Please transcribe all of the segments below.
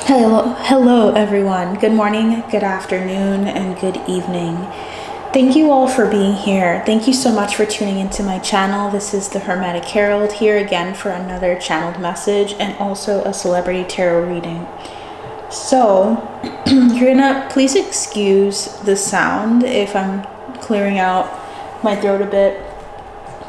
Hello everyone. Good morning, good afternoon, and good evening. Thank you all for being here. Thank you so much for tuning into my channel. This is the Hermetic Herald, here again for another channeled message and also a celebrity tarot reading. So, you're gonna please excuse the sound if I'm clearing out my throat a bit.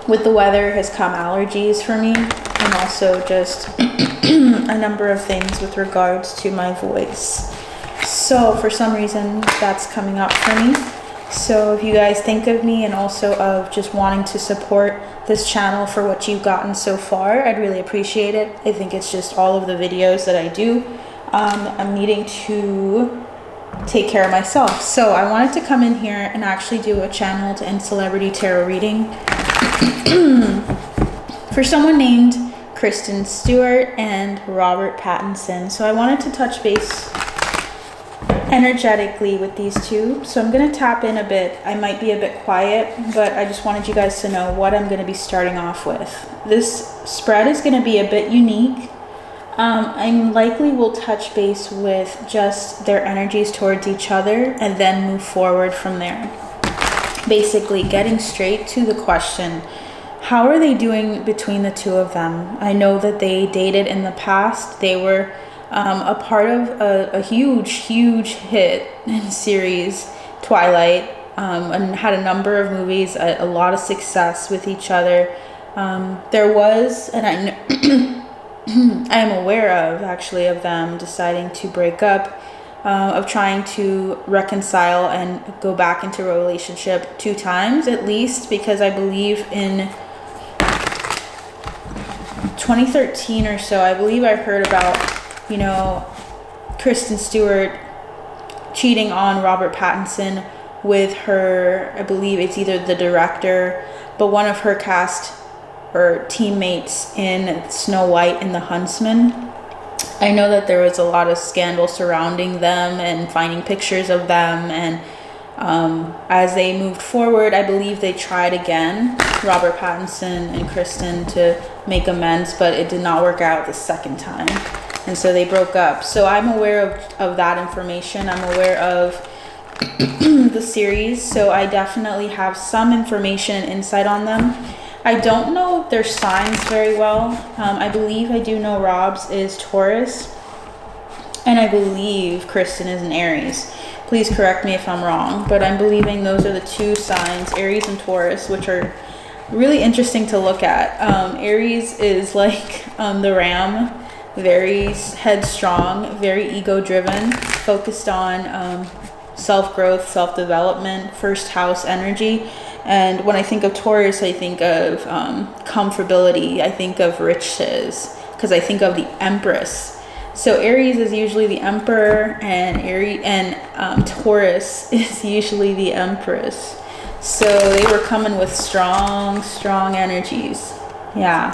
With the weather has come allergies for me, and also just a number of things with regards to my voice. So for some reason that's coming up for me. So if you guys think of me and also of just wanting to support this channel for what you've gotten so far, I'd really appreciate it. I think it's just all of the videos that I do. I'm needing to take care of myself. So I wanted to come in here and actually do a channeled and celebrity tarot reading for someone named Kristen Stewart and Robert Pattinson. So I wanted to touch base energetically with these two. So I'm going to tap in a bit. I might be a bit quiet, but I just wanted you guys to know what I'm going to be starting off with. This spread is going to be a bit unique. I likely will touch base with just their energies towards each other and then move forward from there. Basically, getting straight to the question, how are they doing between the two of them? I know that they dated in the past. They were a part of a huge hit series, Twilight, and had a number of movies, a lot of success with each other. There was, and I am aware of actually of them deciding to break up, of trying to reconcile and go back into a relationship 2 times at least, because I believe in 2013 or so, I believe I heard about, Kristen Stewart cheating on Robert Pattinson with her, I believe it's either the director, but one of her cast or teammates in Snow White and the Huntsman. I know that there was a lot of scandal surrounding them and finding pictures of them, and as they moved forward, I believe they tried again, Robert Pattinson and Kristen, to make amends, but it did not work out the second time, and so they broke up. So I'm aware of that information. I'm aware of the series, so I definitely have some information and insight on them. I don't know their signs very well. I believe I do know Rob's is Taurus, and I believe Kristen is an Aries. Please correct me if I'm wrong, but I'm believing those are the 2 signs, Aries and Taurus, which are really interesting to look at. Aries is like the ram, very headstrong, very ego-driven, focused on self-growth, self-development, first house energy. And when I think of Taurus, I think of comfortability. I think of riches, because I think of the Empress. So Aries is usually the Emperor, and Taurus is usually the Empress. So they were coming with strong energies. Yeah.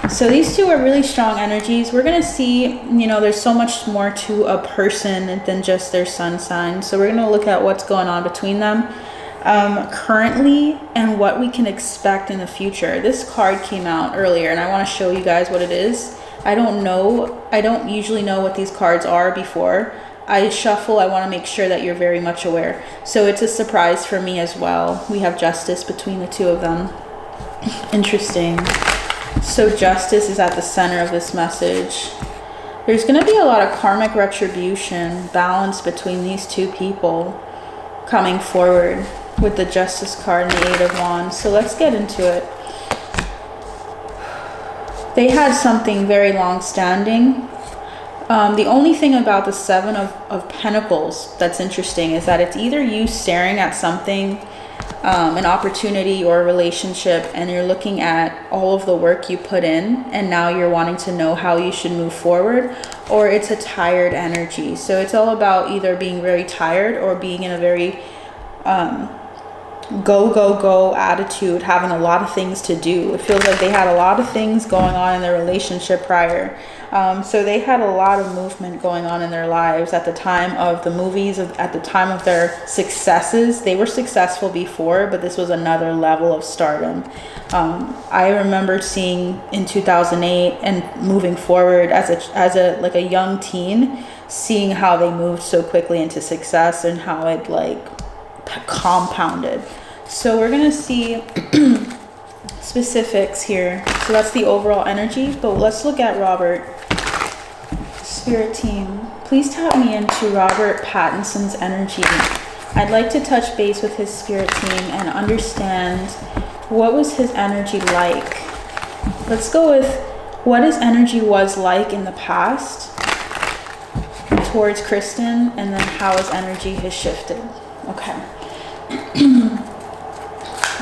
So these two are really strong energies. We're going to see, there's so much more to a person than just their sun sign. So we're going to look at what's going on between them currently and what we can expect in the future. This card came out earlier, and I want to show you guys what it is. I don't usually know what these cards are before I shuffle. I want to make sure that you're very much aware. So it's a surprise for me as well. We have Justice between the 2 of them. Interesting. So Justice is at the center of this message. There's going to be a lot of karmic retribution, balance between these 2 people coming forward with the Justice card and the 8 of Wands. So let's get into it. They had something very long-standing. The only thing about the 7 of Pentacles that's interesting is that it's either you staring at something, an opportunity or a relationship, and you're looking at all of the work you put in, and now you're wanting to know how you should move forward, or it's a tired energy. So it's all about either being very tired or being in a very go attitude, having a lot of things to do. It feels like they had a lot of things going on in their relationship prior. So they had a lot of movement going on in their lives at the time of the movies, at the time of their successes. They were successful before, but this was another level of stardom. I remember seeing in 2008 and moving forward as a like a young teen, seeing how they moved so quickly into success and how it like compounded. So we're gonna see specifics here. So that's the overall energy, but let's look at Robert. Spirit team, please tap me into Robert Pattinson's energy. I'd like to touch base with his spirit team and understand what was his energy like. Let's go with what his energy was like in the past towards Kristen, and then how his energy has shifted. Okay.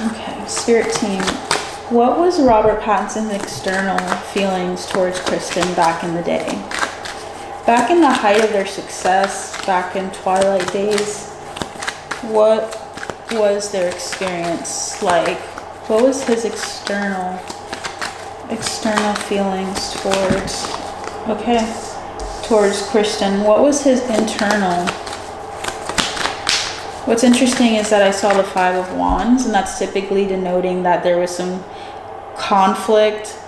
Okay, spirit team, what was Robert Pattinson's external feelings towards Kristen back in the day? Back in the height of their success, back in twilight days, what was their experience like? What was his external feelings towards Kristen? What was his internal? What's interesting is that I saw the 5 of Wands, and that's typically denoting that there was some conflict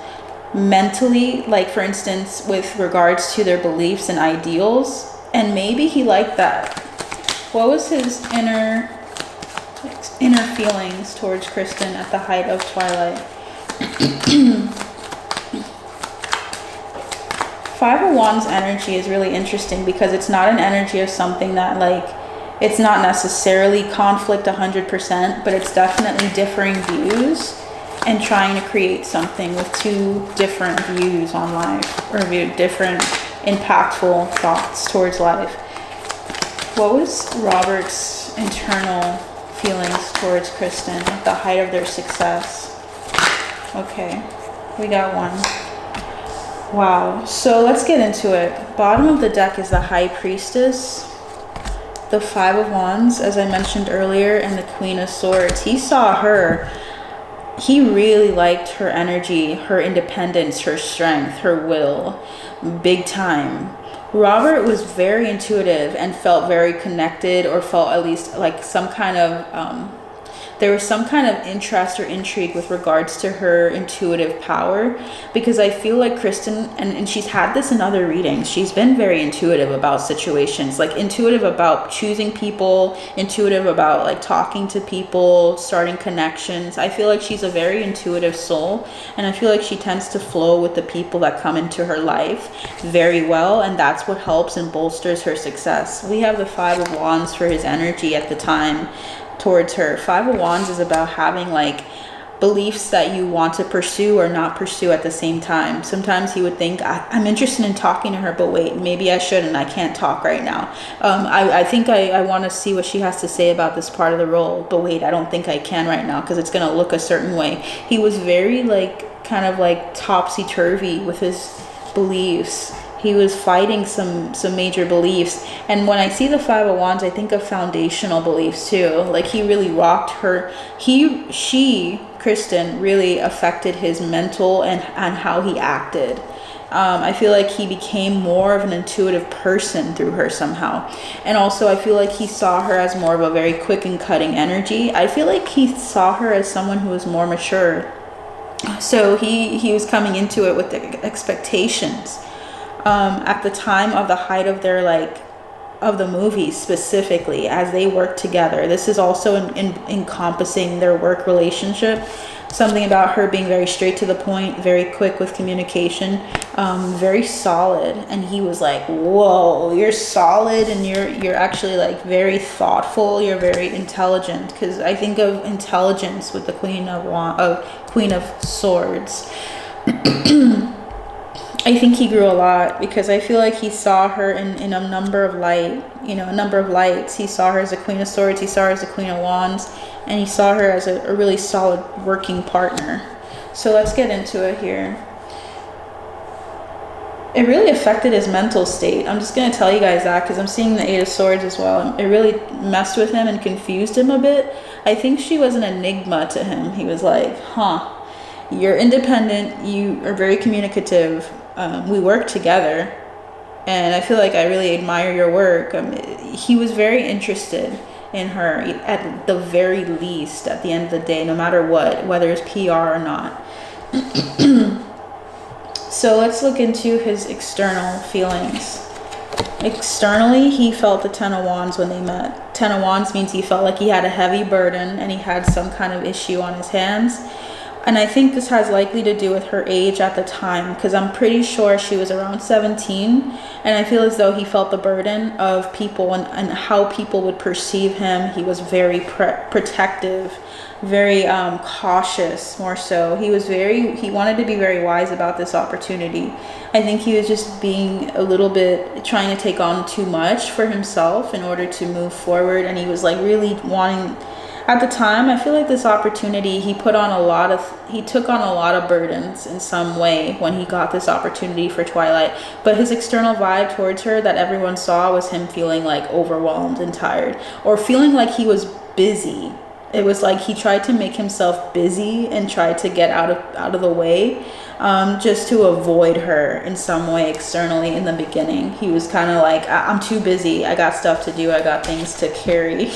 mentally, like for instance with regards to their beliefs and ideals, and maybe he liked that. What was his inner feelings towards Kristen at the height of twilight? 5 of Wands energy is really interesting because it's not an energy of something that like, it's not necessarily conflict 100%, but it's definitely differing views and trying to create something with 2 different views on life, or different impactful thoughts towards life. What was Robert's internal feelings towards Kristen at the height of their success? Okay, we got 1. Wow, so let's get into it. Bottom of the deck is the High Priestess, the 5 of Wands, as I mentioned earlier, and the Queen of Swords. He saw her. He really liked her energy, her independence, her strength, her will, big time. Robert was very intuitive and felt very connected, or felt at least like some kind of, there was some kind of interest or intrigue with regards to her intuitive power, because I feel like Kristen, and she's had this in other readings, she's been very intuitive about situations, like intuitive about choosing people, intuitive about like talking to people, starting connections. I feel like she's a very intuitive soul, and I feel like she tends to flow with the people that come into her life very well, and that's what helps and bolsters her success. We have the 5 of Wands for his energy at the time towards her. 5 of Wands is about having like beliefs that you want to pursue or not pursue at the same time. Sometimes he would think, I'm interested in talking to her, but wait, maybe I shouldn't. I can't talk right now. I think I want to see what she has to say about this part of the role, but wait, I don't think I can right now because it's going to look a certain way. He was very like kind of like topsy-turvy with his beliefs. He was fighting some major beliefs. And when I see the 5 of Wands, I think of foundational beliefs too. Like he really rocked her. Kristen really affected his mental and how he acted. I feel like he became more of an intuitive person through her somehow. And also I feel like he saw her as more of a very quick and cutting energy. I feel like he saw her as someone who was more mature. So he was coming into it with the expectations. At the time of the height of their of the movies specifically, as they work together. This is also encompassing their work relationship. Something about her being very straight to the point, very quick with communication, very solid. And he was like, whoa, you're solid, and you're actually like very thoughtful, you're very intelligent. Because I think of intelligence with the Queen of Swords. I think he grew a lot because I feel like he saw her in a number of lights. He saw her as a Queen of Swords, he saw her as a Queen of Wands, and he saw her as a really solid working partner. So let's get into it here. it really affected his mental state. I'm just going to tell you guys that because I'm seeing the Eight of Swords as well. It really messed with him and confused him a bit. I think she was an enigma to him. He was like, you're independent, you are very communicative, we work together, and I feel like I really admire your work. He was very interested in her, at the very least, at the end of the day, no matter what, whether it's PR or not. So let's look into his external feelings. Externally, he felt the Ten of Wands when they met. Ten of Wands means he felt like he had a heavy burden and he had some kind of issue on his hands. And I think this has likely to do with her age at the time, because I'm pretty sure she was around 17. And I feel as though he felt the burden of people and how people would perceive him. He was very protective, very cautious, more so. He wanted to be very wise about this opportunity. I think he was just being a little bit, trying to take on too much for himself in order to move forward. And he was like really wanting... At the time, I feel like this opportunity, he took on a lot of burdens in some way when he got this opportunity for Twilight. But his external vibe towards her that everyone saw was him feeling like overwhelmed and tired, or feeling like he was busy. It was like he tried to make himself busy and tried to get out of the way, just to avoid her in some way externally. In the beginning, he was kind of like, I'm too busy, I got stuff to do, I got things to carry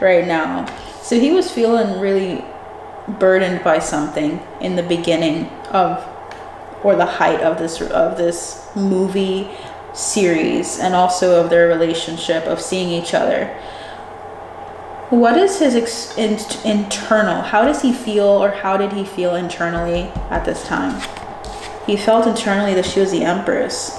right now. So he was feeling really burdened by something in the beginning of, or the height of this movie series, and also of their relationship, of seeing each other. What is his internal? How does he feel, or how did he feel internally at this time? He felt internally that she was the Empress.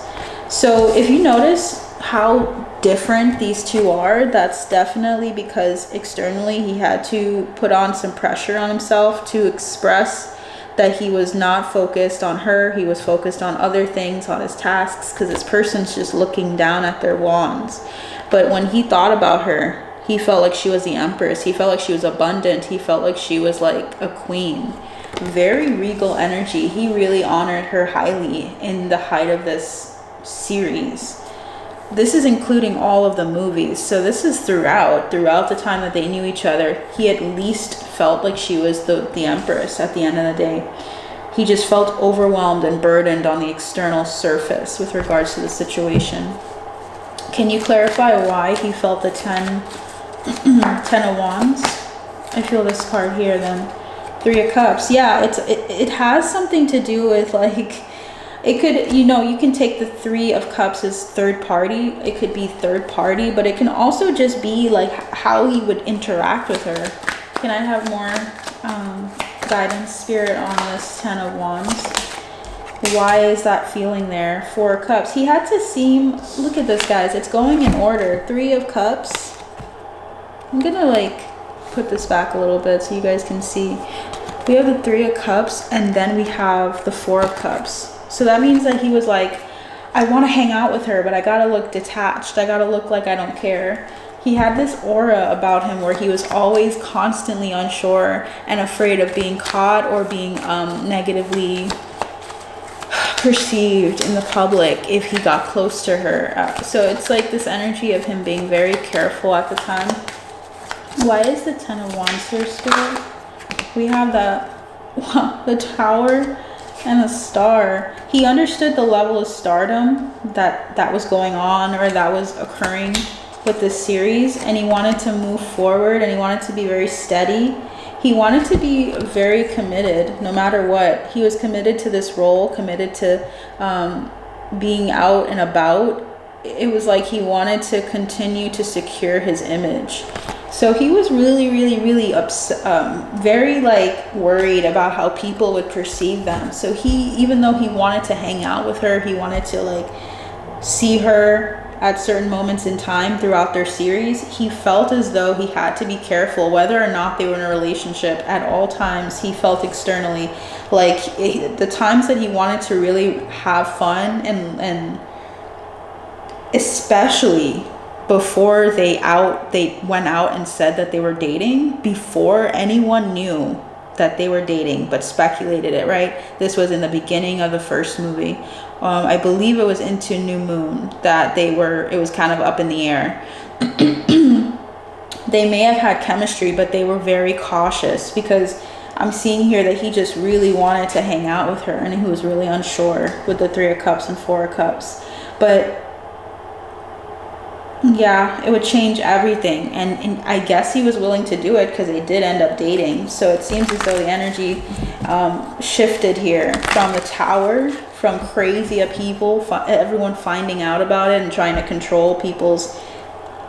So if you notice how different these two are, that's definitely because externally he had to put on some pressure on himself to express that he was not focused on her. He was focused on other things, on his tasks, because this person's just looking down at their wands. But when he thought about her, he felt like she was the Empress. He felt like she was abundant. He felt like she was like a queen. Very regal energy. He really honored her highly in the height of this series. This is including all of the movies. So this is throughout the time that they knew each other. He at least felt like she was the Empress at the end of the day. He just felt overwhelmed and burdened on the external surface with regards to the situation. Can you clarify why he felt the Ten of Wands? I feel this card here then. Three of Cups. Yeah, it has something to do with like, it could, you can take the Three of Cups as third party. It could be third party, but it can also just be like how he would interact with her. Can I have more guidance, spirit, on this Ten of Wands? Why is that feeling there? Four of Cups. He had to seem, look at this, guys. It's going in order. Three of Cups. I'm gonna like put this back a little bit so you guys can see. We have the Three of Cups, and then we have the Four of Cups. So that means that he was like, I want to hang out with her, but I gotta look detached. I gotta look like I don't care. He had this aura about him where he was always constantly unsure and afraid of being caught or being negatively perceived in the public if he got close to her. So it's like this energy of him being very careful at the time. Why is the Ten of Wands here, Spirit? We have the Tower and the Star. He understood the level of stardom that was going on, or that was occurring with this series, and he wanted to move forward, and he wanted to be very steady. He wanted to be very committed no matter what. He was committed to this role, committed to being out and about. It was like he wanted to continue to secure his image. So he was really, really, really very like worried about how people would perceive them. So he, even though he wanted to hang out with her, he wanted to like see her at certain moments in time throughout their series, he felt as though he had to be careful whether or not they were in a relationship. At all times, he felt externally like the times that he wanted to really have fun, and especially before they went out and said that they were dating, before anyone knew that they were dating, but speculated it, right? This was in the beginning of the first movie. I believe it was into New Moon that it was kind of up in the air. They may have had chemistry, but they were very cautious, because I'm seeing here that he just really wanted to hang out with her, and he was really unsure with the 3 of Cups and 4 of Cups. But yeah, it would change everything, and I guess he was willing to do it because they did end up dating. So it seems as though the energy shifted here from the Tower, from crazy upheaval, everyone finding out about it and trying to control people's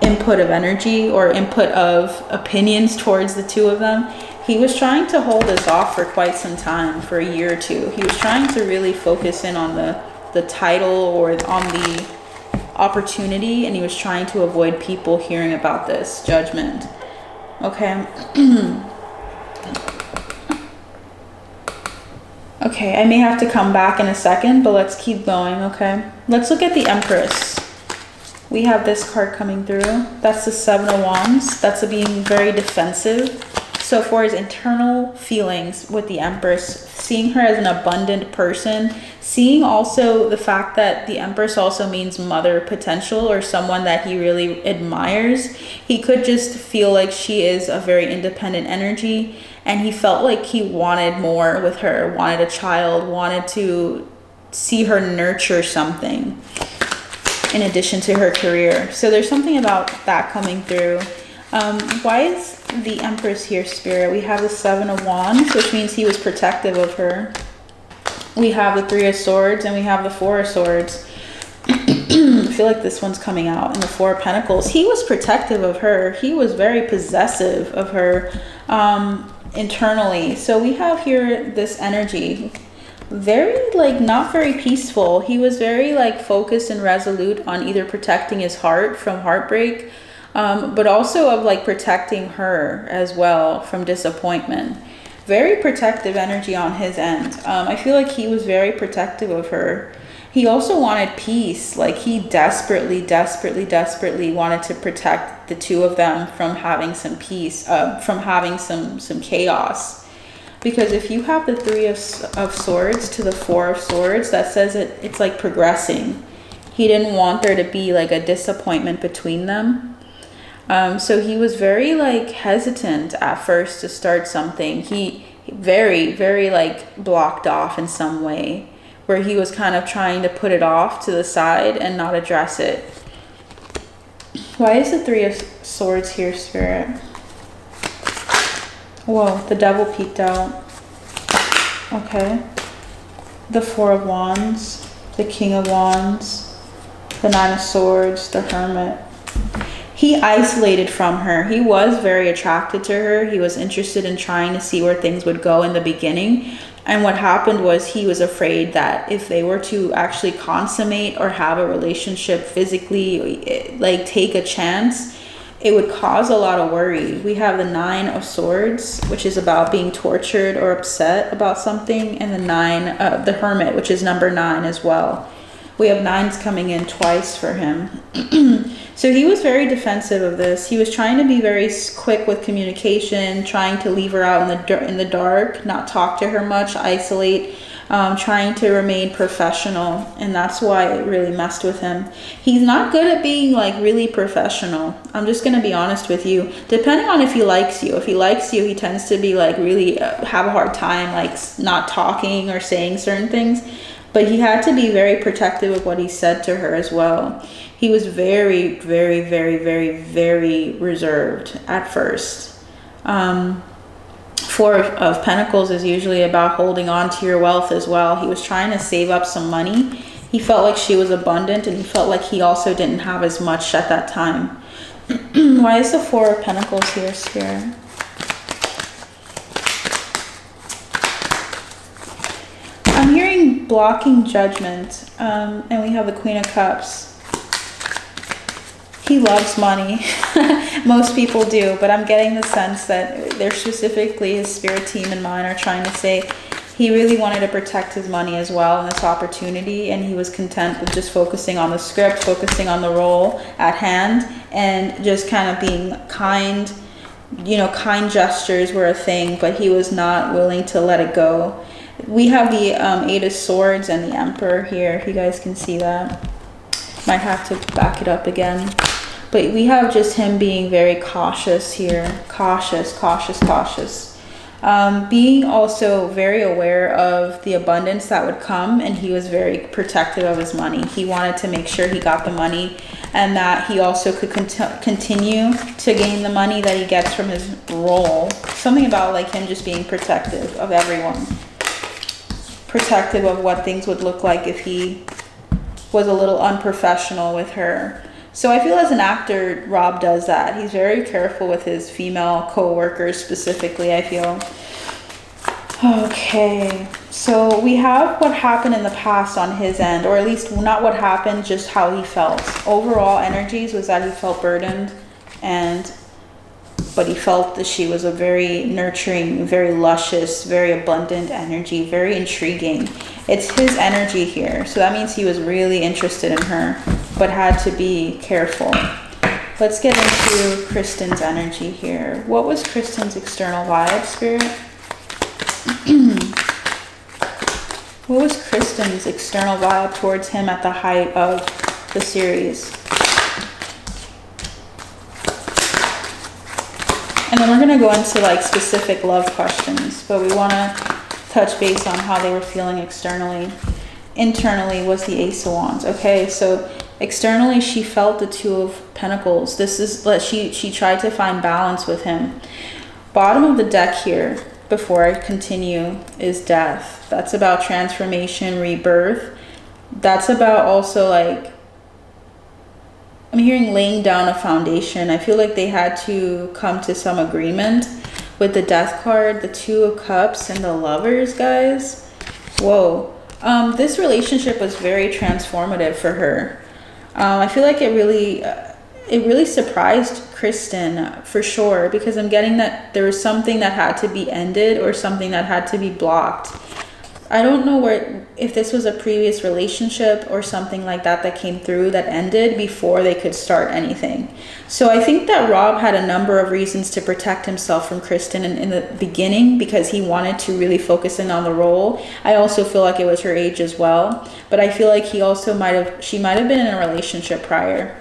input of energy or input of opinions towards the two of them. He was trying to hold this off for quite some time, for a year or two. He was trying to really focus in on the title or on the opportunity, and he was trying to avoid people hearing about this judgment. Okay. Okay, I may have to come back in a second, but let's keep going, okay? Let's look at the Empress. We have this card coming through. That's the 7 of Wands. That's being very defensive. So for his internal feelings with the Empress, seeing her as an abundant person, seeing also the fact that the Empress also means mother potential, or someone that he really admires, he could just feel like she is a very independent energy, and he felt like he wanted more with her, wanted a child, wanted to see her nurture something in addition to her career. So there's something about that coming through. Why is the Empress here, Spirit? We have the 7 of Wands, which means he was protective of her. We have the 3 of Swords, and we have the 4 of Swords. I feel like this one's coming out in the 4 of Pentacles. He was protective of her. He was very possessive of her internally. So we have here this energy, very like not very peaceful. He was very like focused and resolute on either protecting his heart from heartbreak, but also of like protecting her as well from disappointment. Very protective energy on his end. I feel like he was very protective of her. He also wanted peace. Like he desperately wanted to protect the two of them from having some peace, from having some chaos. Because if you have the 3 of Swords to the 4 of Swords, that says it's like progressing. He didn't want there to be like a disappointment between them. So he was very like hesitant at first to start something. He very like blocked off in some way, where he was kind of trying to put it off to the side and not address it. Why is the 3 of Swords here, Spirit? Whoa, the Devil peeked out. Okay. The 4 of Wands, the King of Wands, the 9 of Swords, the Hermit. He isolated from her. He was very attracted to her. He was interested in trying to see where things would go in the beginning. And what happened was he was afraid that if they were to actually consummate or have a relationship physically, like take a chance, it would cause a lot of worry. We have the 9 of Swords, which is about being tortured or upset about something, and the Hermit, which is number 9 as well. We have 9s coming in twice for him. So he was very defensive of this. He was trying to be very quick with communication, trying to leave her out in the dark, not talk to her much, isolate, trying to remain professional. And that's why it really messed with him. He's not good at being like really professional. I'm just going to be honest with you. Depending on if he likes you. If he likes you, he tends to be like really have a hard time like not talking or saying certain things. But he had to be very protective of what he said to her as well. He was very reserved at first. 4 of Pentacles is usually about holding on to your wealth as well. He was trying to save up some money. He felt like she was abundant, and he felt like he also didn't have as much at that time. Why is the 4 of Pentacles here, Spirit? I'm hearing blocking judgment, and we have the Queen of Cups. He loves money. Most people do, but I'm getting the sense that they're specifically his spirit team and mine are trying to say he really wanted to protect his money as well in this opportunity, and he was content with just focusing on the script, focusing on the role at hand, and just kind of being kind you know, kind gestures were a thing, but he was not willing to let it go. We have the Eight of Swords and the Emperor here, if you guys can see that. Might have to back it up again. But we have just him being very cautious here. Cautious. Being also very aware of the abundance that would come, and he was very protective of his money. He wanted to make sure he got the money, and that he also could continue to gain the money that he gets from his role. Something about like him just being protective of everyone. Protective of what things would look like if he was a little unprofessional with her. So I feel as an actor, Rob does that. He's very careful with his female co-workers specifically, I feel. Okay, so we have what happened in the past on his end, or at least not what happened, just how he felt. Overall energies was that he felt burdened, but he felt that she was a very nurturing, very luscious, very abundant energy, very intriguing. It's his energy here, so that means he was really interested in her, but had to be careful. Let's get into Kristen's energy here. What was Kristen's external vibe, Spirit? What was Kristen's external vibe towards him at the height of the series? And then we're going to go into like specific love questions, but we want to touch base on how they were feeling externally. Internally was the Ace of Wands. Okay, so externally she felt the Two of Pentacles. This is that she tried to find balance with him. Bottom of the deck here, before I continue, is Death. That's about transformation, rebirth. That's about also like, I'm hearing laying down a foundation. I feel like they had to come to some agreement with the Death card, the Two of Cups, and the Lovers, guys. Whoa. This relationship was very transformative for her. I feel like it really surprised Kristen for sure, because I'm getting that there was something that had to be ended or something that had to be blocked. I don't know if this was a previous relationship or something like that came through that ended before they could start anything. So I think that Rob had a number of reasons to protect himself from Kristen in the beginning, because he wanted to really focus in on the role. I also feel like it was her age as well, but I feel like she might have been in a relationship prior.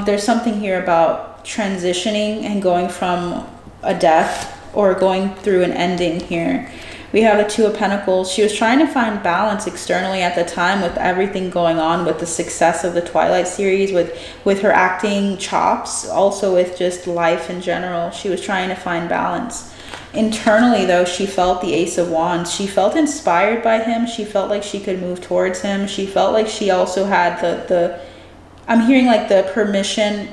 There's something here about transitioning and going from a death or going through an ending here. We have the Two of Pentacles. She was trying to find balance externally at the time with everything going on, with the success of the Twilight series, with her acting chops, also with just life in general. She was trying to find balance. Internally, though, she felt the Ace of Wands. She felt inspired by him. She felt like she could move towards him. She felt like she also had I'm hearing like the permission.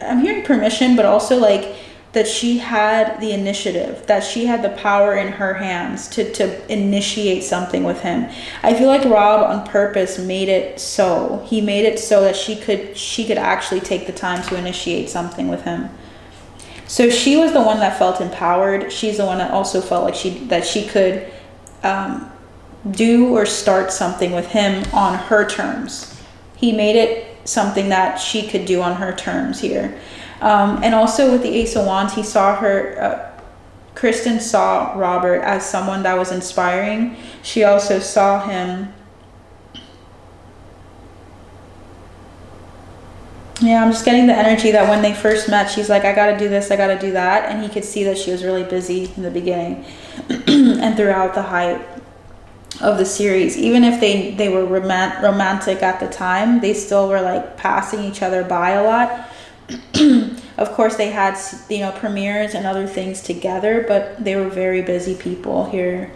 I'm hearing permission, but also like that she had the initiative, that she had the power in her hands to initiate something with him. I feel like Rob on purpose made it so. He made it so that she could actually take the time to initiate something with him. So she was the one that felt empowered. She's the one that also felt like she could do or start something with him on her terms. He made it something that she could do on her terms here. And also with the Ace of Wands, he saw her, Kristen saw Robert as someone that was inspiring. She also saw him. Yeah, I'm just getting the energy that when they first met, she's like, I gotta do this, I gotta do that. And he could see that she was really busy in the beginning and throughout the height of the series. Even if they were romantic at the time, they still were like passing each other by a lot. Of course, they had, premieres and other things together, but they were very busy people here.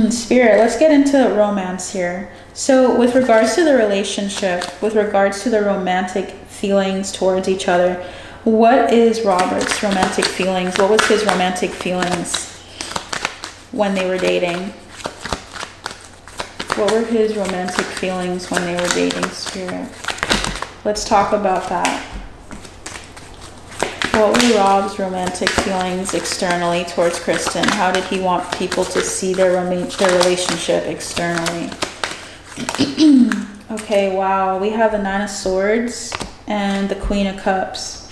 Spirit, let's get into romance here. So with regards to the relationship, with regards to the romantic feelings towards each other, what is Robert's romantic feelings? What was his romantic feelings when they were dating? What were his romantic feelings when they were dating, Spirit? Let's talk about that. What were Rob's romantic feelings externally towards Kristen? How did he want people to see their relationship externally? Okay, wow. We have the Nine of Swords and the Queen of Cups.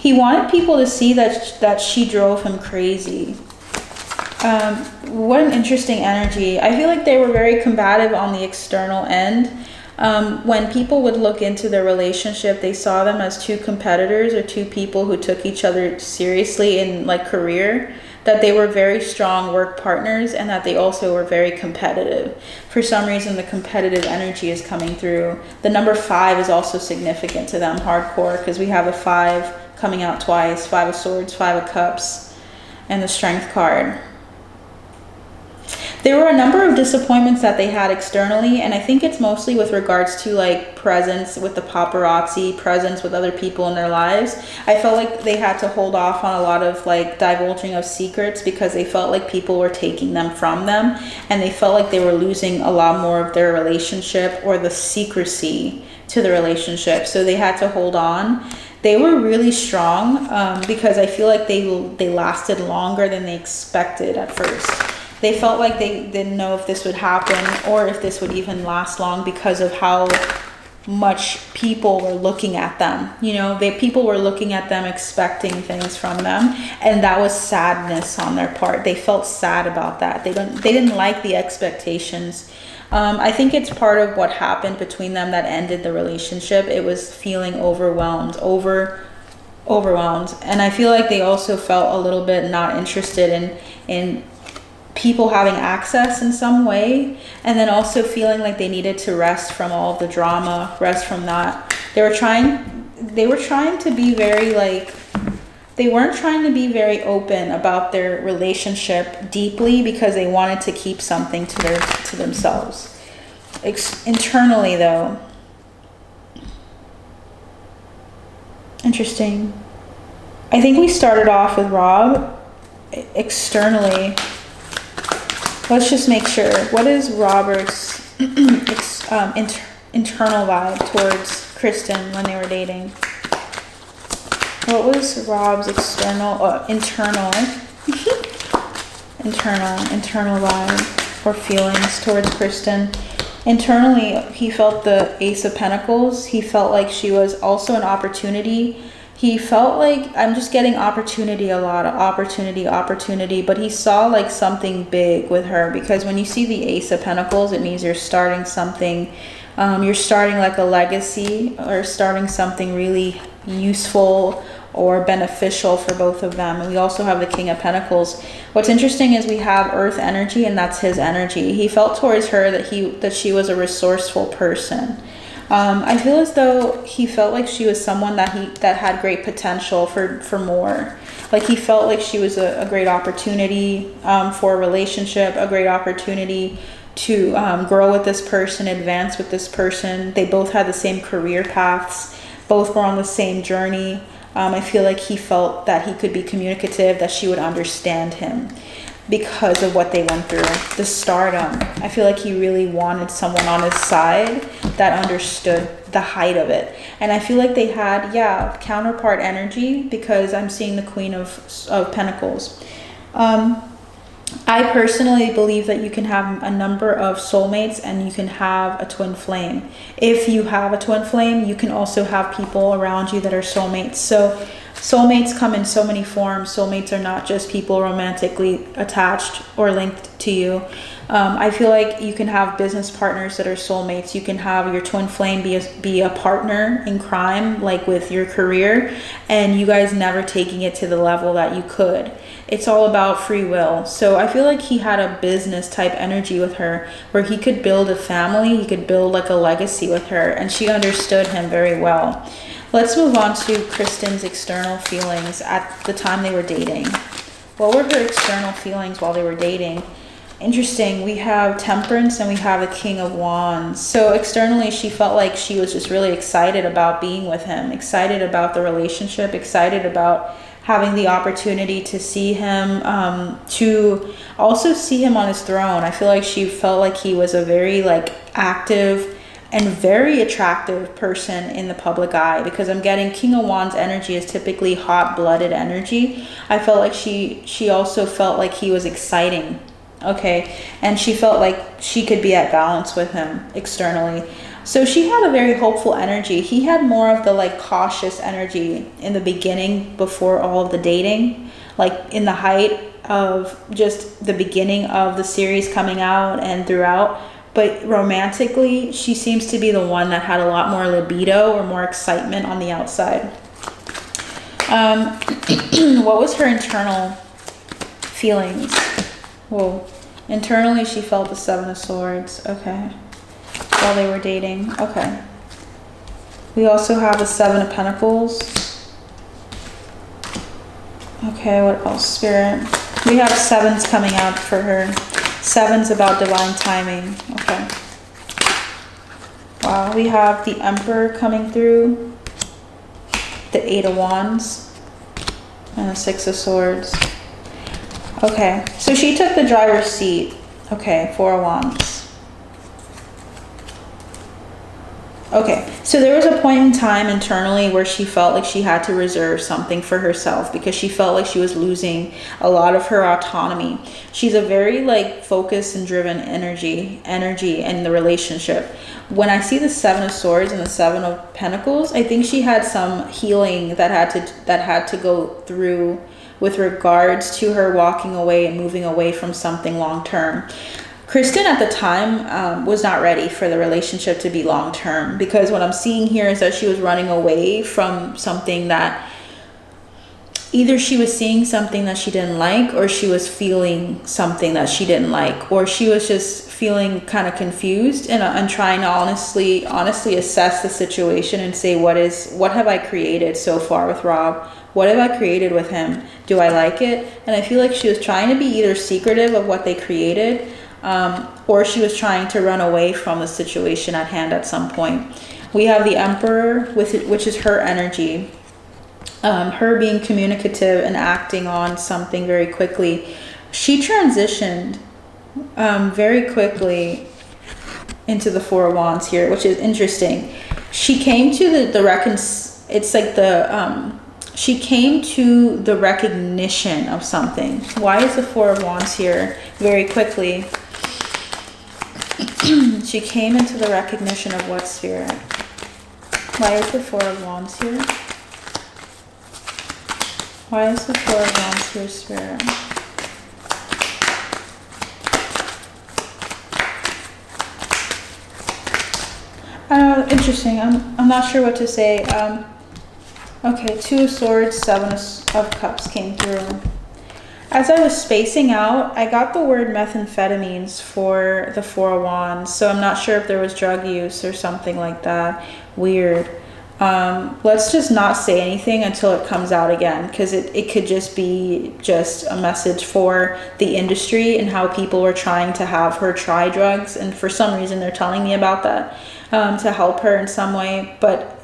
He wanted people to see that she drove him crazy. What an interesting energy. I feel like they were very combative on the external end. When people would look into their relationship, they saw them as two competitors or two people who took each other seriously in like career, that they were very strong work partners, and that they also were very competitive. For some reason, the competitive energy is coming through. The number 5 is also significant to them, hardcore, because we have a 5 coming out twice, 5 of Swords, 5 of Cups, and the Strength card. There were a number of disappointments that they had externally, and I think it's mostly with regards to like presence with the paparazzi, presence with other people in their lives. I felt like they had to hold off on a lot of like divulging of secrets because they felt like people were taking them from them, and they felt like they were losing a lot more of their relationship or the secrecy to the relationship. So they had to hold on. They were really strong because I feel like they lasted longer than they expected at first. They felt like they didn't know if this would happen or if this would even last long because of how much people were looking at them. You know, people were looking at them, expecting things from them, and that was sadness on their part. They felt sad about that. They didn't like the expectations. I think it's part of what happened between them that ended the relationship. It was feeling overwhelmed, overwhelmed, and I feel like they also felt a little bit not interested in people having access in some way, and then also feeling like they needed to rest from all of the drama, rest from that. They were trying to be very like, they weren't trying to be very open about their relationship deeply because they wanted to keep something to themselves. Internally though, interesting. I think we started off with Rob. Externally, let's just make sure. What is Robert's internal vibe towards Kristen when they were dating? What was Rob's internal vibe or feelings towards Kristen? Internally, he felt the Ace of Pentacles. He felt like she was also an opportunity. He felt like, I'm just getting opportunity a lot, opportunity, but he saw like something big with her, because when you see the Ace of Pentacles, it means you're starting something, you're starting like a legacy or starting something really useful or beneficial for both of them. And we also have the King of Pentacles. What's interesting is we have Earth energy, and that's his energy. He felt towards her that she was a resourceful person. I feel as though he felt like she was someone that had great potential for more. Like he felt like she was a great opportunity for a relationship, a great opportunity to grow with this person, advance with this person. They both had the same career paths, both were on the same journey. I feel like he felt that he could be communicative, that she would understand him because of what they went through, the stardom. I feel like he really wanted someone on his side that understood the height of it. And I feel like they had, counterpart energy, because I'm seeing the Queen of Pentacles. I personally believe that you can have a number of soulmates and you can have a twin flame. If you have a twin flame, you can also have people around you that are soulmates. So soulmates come in so many forms. Soulmates are not just people romantically attached or linked to you. I feel like you can have business partners that are soulmates. You can have your twin flame be a partner in crime, like with your career, and you guys never taking it to the level that you could. It's all about free will. So I feel like he had a business type energy with her, where he could build a family, he could build like a legacy with her, and she understood him very well. Let's move on to Kristen's external feelings at the time they were dating. What were her external feelings while they were dating? Interesting. We have Temperance and we have the King of Wands. So externally, she felt like she was just really excited about being with him, excited about the relationship, excited about having the opportunity to see him, to also see him on his throne. I feel like she felt like he was a very like active and very attractive person in the public eye, because I'm getting King of Wands energy is typically hot-blooded energy. I felt like she also felt like he was exciting. Okay, and she felt like she could be at balance with him externally. So she had a very hopeful energy. He had more of the like cautious energy in the beginning before all of the dating, like in the height of just the beginning of the series coming out and throughout. But romantically, she seems to be the one that had a lot more libido or more excitement on the outside. What was her internal feelings? Well, internally she felt the Seven of Swords. Okay. While they were dating. Okay. We also have the Seven of Pentacles. Okay, what else? Spirit. We have sevens coming out for her. Sevens about divine timing. Okay. Wow, we have the Emperor coming through. The Eight of Wands. And the Six of Swords. Okay, so she took the driver's seat. Okay, Four of Wands. Okay, so there was a point in time internally where she felt like she had to reserve something for herself because she felt like she was losing a lot of her autonomy. She's a very like focused and driven energy in the relationship. When I see the Seven of Swords and the Seven of Pentacles, I think she had some healing that had to go through with regards to her walking away and moving away from something long term. Kristen at the time was not ready for the relationship to be long term, because what I'm seeing here is that she was running away from something that either she was seeing something that she didn't like, or she was feeling something that she didn't like, or she was just feeling kind of confused and trying to honestly assess the situation and say, what have I created so far with Rob? What have I created with him? Do I like it? And I feel like she was trying to be either secretive of what they created, or she was trying to run away from the situation at hand at some point. We have the Emperor, which is her energy. Her being communicative and acting on something very quickly. She transitioned very quickly into the Four of Wands here, which is interesting. She came to she came to the recognition of something. Why is the Four of Wands here very quickly? She came into the recognition of what, Spirit? Why is the Four of Wands here? Why is the Four of Wands here, Spirit? I don't know, interesting. I'm not sure what to say. Okay, Two of Swords, Seven of Cups came through. As I was spacing out, I got the word methamphetamines for the Four of Wands, so I'm not sure if there was drug use or something like that. Weird. Let's just not say anything until it comes out again, because it could just be just a message for the industry and how people were trying to have her try drugs, and for some reason they're telling me about that to help her in some way, but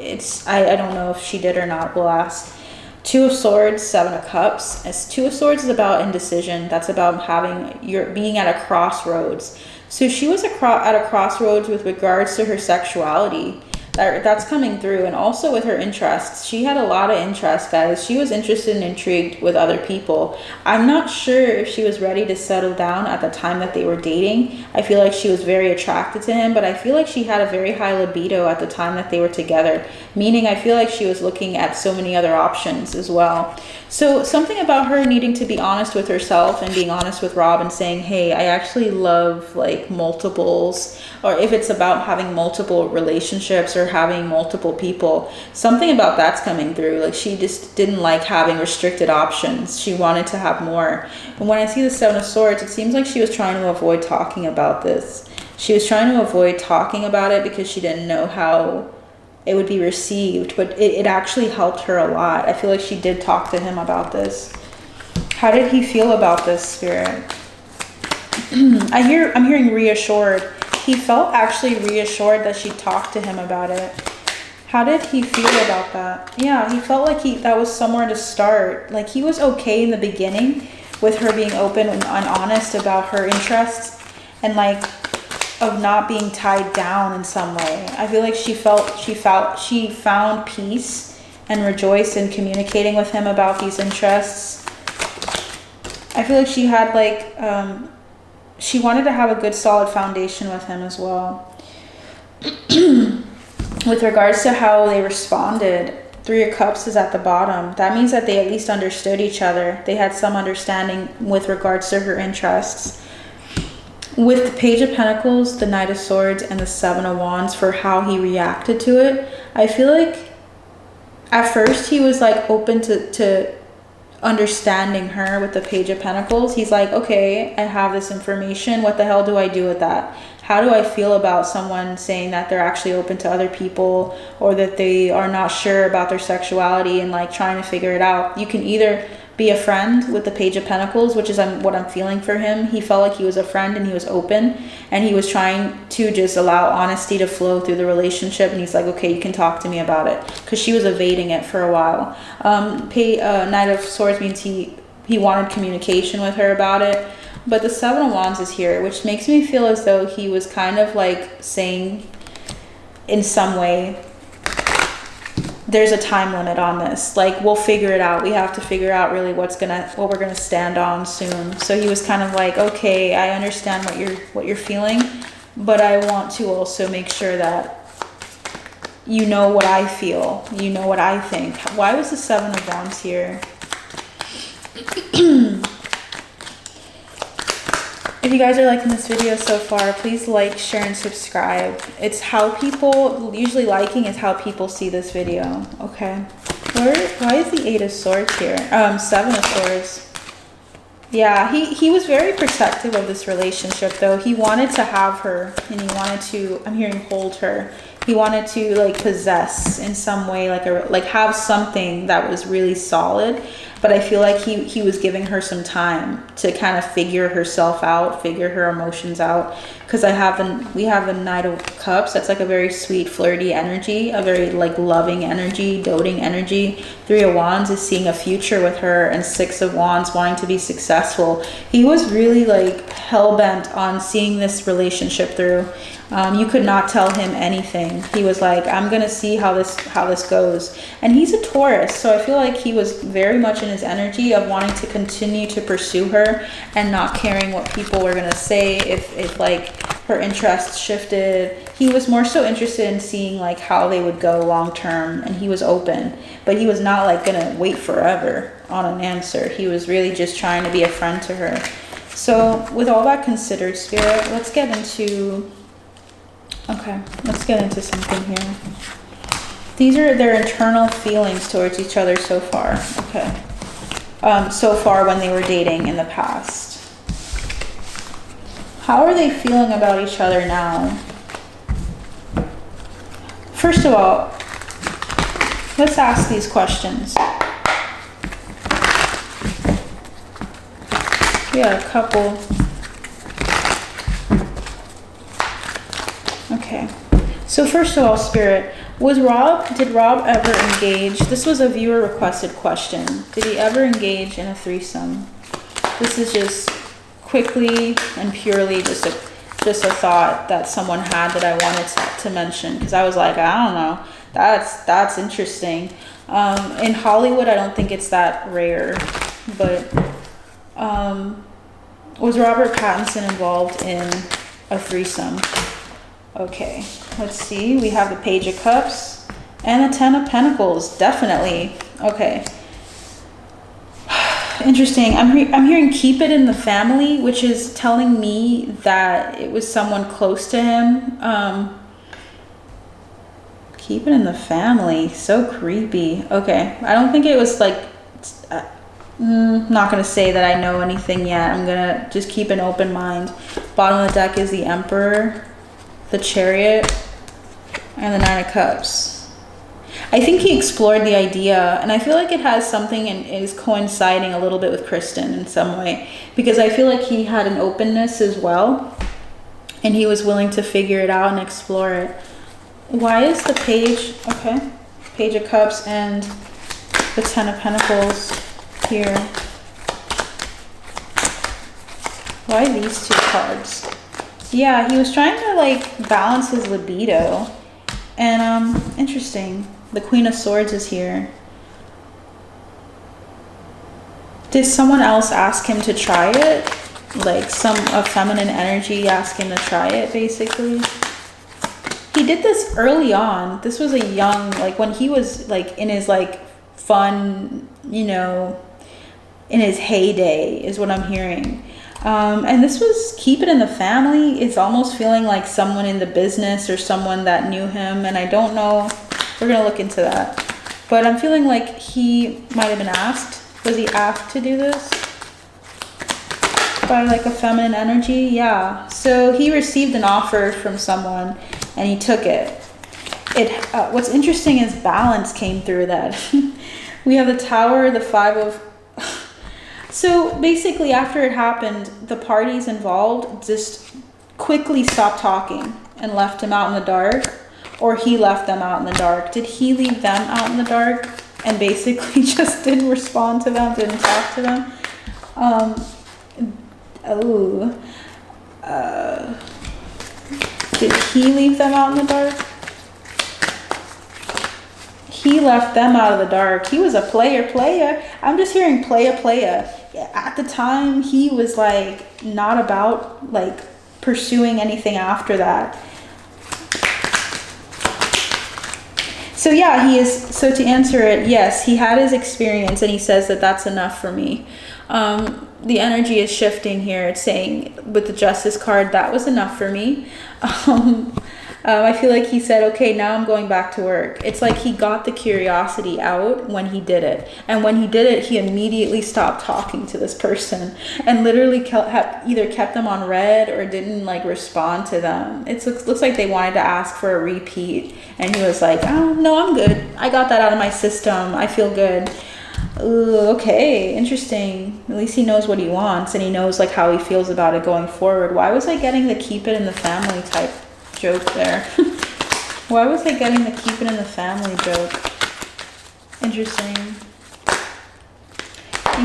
I don't know if she did or not. We'll ask. Two of Swords, Seven of Cups. Two of Swords is about indecision. That's about being at a crossroads. So she was at a crossroads with regards to her sexuality. That's coming through, and also with her interests. She had a lot of interests, guys. She was interested and intrigued with other people. I'm not sure if she was ready to settle down at the time that they were dating. I feel like she was very attracted to him, but I feel like she had a very high libido at the time that they were together, meaning I feel like she was looking at so many other options as well. So something about her needing to be honest with herself and being honest with Rob and saying, hey, I actually love like multiples, or if it's about having multiple relationships or having multiple people, something about that's coming through. Like she just didn't like having restricted options. She wanted to have more. And when I see the Seven of Swords, it seems like she was trying to avoid talking about this. She was trying to avoid talking about it because she didn't know how it would be received, but it actually helped her a lot. I feel like she did talk to him about this. How did he feel about this, Spirit? I'm hearing reassured. He felt actually reassured that she talked to him about it. How did he feel about that? Yeah, he felt like that was somewhere to start. Like he was okay in the beginning with her being open and honest about her interests and like of not being tied down in some way. I feel like she found peace and rejoiced in communicating with him about these interests. I feel like she had like she wanted to have a good solid foundation with him as well. With regards to how they responded, Three of Cups is at the bottom. That means that they at least understood each other. They had some understanding with regards to her interests. With the Page of Pentacles, the Knight of Swords, and the Seven of Wands for how he reacted to it, I feel like at first he was like open to understanding her with the Page of Pentacles. He's like, okay, I have this information. What the hell do I do with that? How do I feel about someone saying that they're actually open to other people, or that they are not sure about their sexuality and like trying to figure it out? You can either be a friend with the Page of Pentacles, which is what I'm feeling for him. He felt like he was a friend and he was open and he was trying to just allow honesty to flow through the relationship. And he's like, okay, you can talk to me about it, because she was evading it for a while. Knight of Swords means he wanted communication with her about it. But the Seven of Wands is here, which makes me feel as though he was kind of like saying in some way, there's a time limit on this. Like, we'll figure it out. We have to figure out really what we're gonna stand on soon. So he was kind of like, okay, I understand what you're feeling, but I want to also make sure that you know what I feel, you know what I think. Why was the Seven of Wands here? If you guys are liking this video so far, please like, share, and subscribe. It's how people, usually liking is how people see this video. Okay. Why is the Eight of Swords here? Seven of Swords. Yeah, he was very protective of this relationship though. He wanted to have her, and he wanted to, I'm hearing, hold her. He wanted to like possess in some way, like have something that was really solid. But I feel like he was giving her some time to kind of figure herself out, figure her emotions out. Because we have the Knight of Cups. That's like a very sweet, flirty energy, a very like loving energy, doting energy. Three of Wands is seeing a future with her, and Six of Wands wanting to be successful. He was really like hell-bent on seeing this relationship through. You could not tell him anything. He was like, I'm gonna see how this goes. And he's a Taurus, so I feel like he was very much in his energy of wanting to continue to pursue her and not caring what people were gonna say if like her interests shifted. He was more so interested in seeing like how they would go long term, and he was open, but he was not like gonna wait forever on an answer. He was really just trying to be a friend to her. So with all that considered, Spirit, let's get into something here. These are their internal feelings towards each other so far. Okay. So far when they were dating in the past. How are they feeling about each other now? First of all, let's ask these questions. We got a couple. Okay. So first of all, Spirit, did Rob ever engage? This was a viewer requested question. Did he ever engage in a threesome? This is just quickly and purely just a thought that someone had that I wanted to mention, because I was like, I don't know, that's interesting. In Hollywood, I don't think it's that rare, but was Robert Pattinson involved in a threesome? Okay, let's see. We have the Page of Cups and the Ten of Pentacles. Definitely. Okay. Interesting. I'm hearing keep it in the family, which is telling me that it was someone close to him. Keep it in the family. So creepy. Okay. I don't think it was like... not going to say that I know anything yet. I'm going to just keep an open mind. Bottom of the deck is the Emperor, the Chariot, and the Nine of Cups. I think he explored the idea, and I feel like it has something and is coinciding a little bit with Kristen in some way, because I feel like he had an openness as well, and he was willing to figure it out and explore it. Why is the Page, okay, Page of Cups and the Ten of Pentacles here? Why these two cards? Yeah, he was trying to like balance his libido. And interesting. The Queen of Swords is here. Did someone else ask him to try it? Like a feminine energy asked him to try it, basically. He he did this early on. This was a young, like when he was like in his like fun, you know, in his heyday is what I'm hearing. And this was keep it in the family. It's almost feeling like someone in the business or someone that knew him. And I don't know. We're going to look into that. But I'm feeling like he might have been asked. Was he asked to do this? By like a feminine energy? Yeah. So he received an offer from someone and he took it. What's interesting is balance came through that. We have the Tower, the Five of... So basically after it happened, the parties involved just quickly stopped talking and left him out in the dark, or he left them out in the dark. Did he leave them out in the dark and basically just didn't respond to them, didn't talk to them? Did he leave them out in the dark? He left them out of the dark. He was a player. I'm just hearing player. At the time, he was like not about like pursuing anything after that. So yeah, he is. So to answer it, yes, he had his experience and he says that that's enough for me. The energy is shifting here. It's saying with the Justice card, that was enough for me. I feel like he said, okay, now I'm going back to work. It's like he got the curiosity out when he did it. And when he did it, he immediately stopped talking to this person and literally either kept them on red or didn't like respond to them. It looks like they wanted to ask for a repeat. And he was like, oh, no, I'm good. I got that out of my system. I feel good. Ooh, okay, interesting. At least he knows what he wants and he knows like how he feels about it going forward. Why was I getting the keep it in the family type joke there? Why was I getting the keep it in the family joke? Interesting.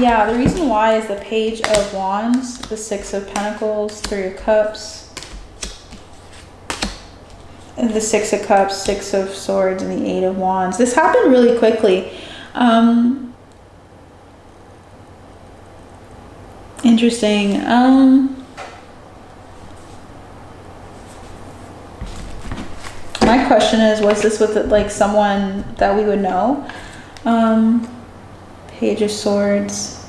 Yeah, the reason why is the Page of Wands, the Six of Pentacles, Three of Cups, and the Six of Cups, Six of Swords, and the Eight of Wands. This happened really quickly. Interesting. My question is, was this with like someone that we would know? Page of Swords.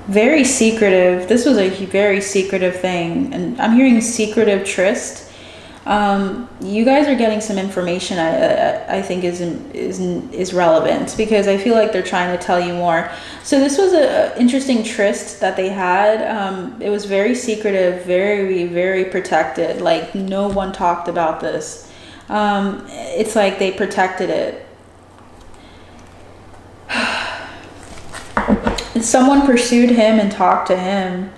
Very secretive. This was a very secretive thing. And I'm hearing secretive tryst. You guys are getting some information I think is relevant because I feel like they're trying to tell you more. So this was an interesting tryst that they had. It was very secretive, very, very protected. Like no one talked about this. It's like they protected it. Someone pursued him and talked to him.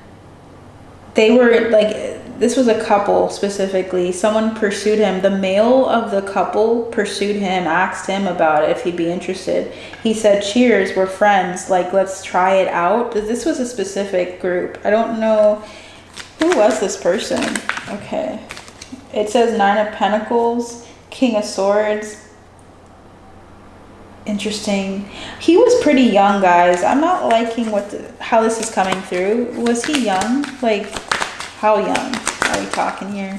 They were like... This was a couple specifically. Someone pursued him. The male of the couple pursued him, asked him about it if he'd be interested. He said, cheers, we're friends. Like, let's try it out. This was a specific group. I don't know. Who was this person? Okay. It says Nine of Pentacles, King of Swords. Interesting. He was pretty young, guys. I'm not liking how this is coming through. Was he young? Like, how young are we talking here?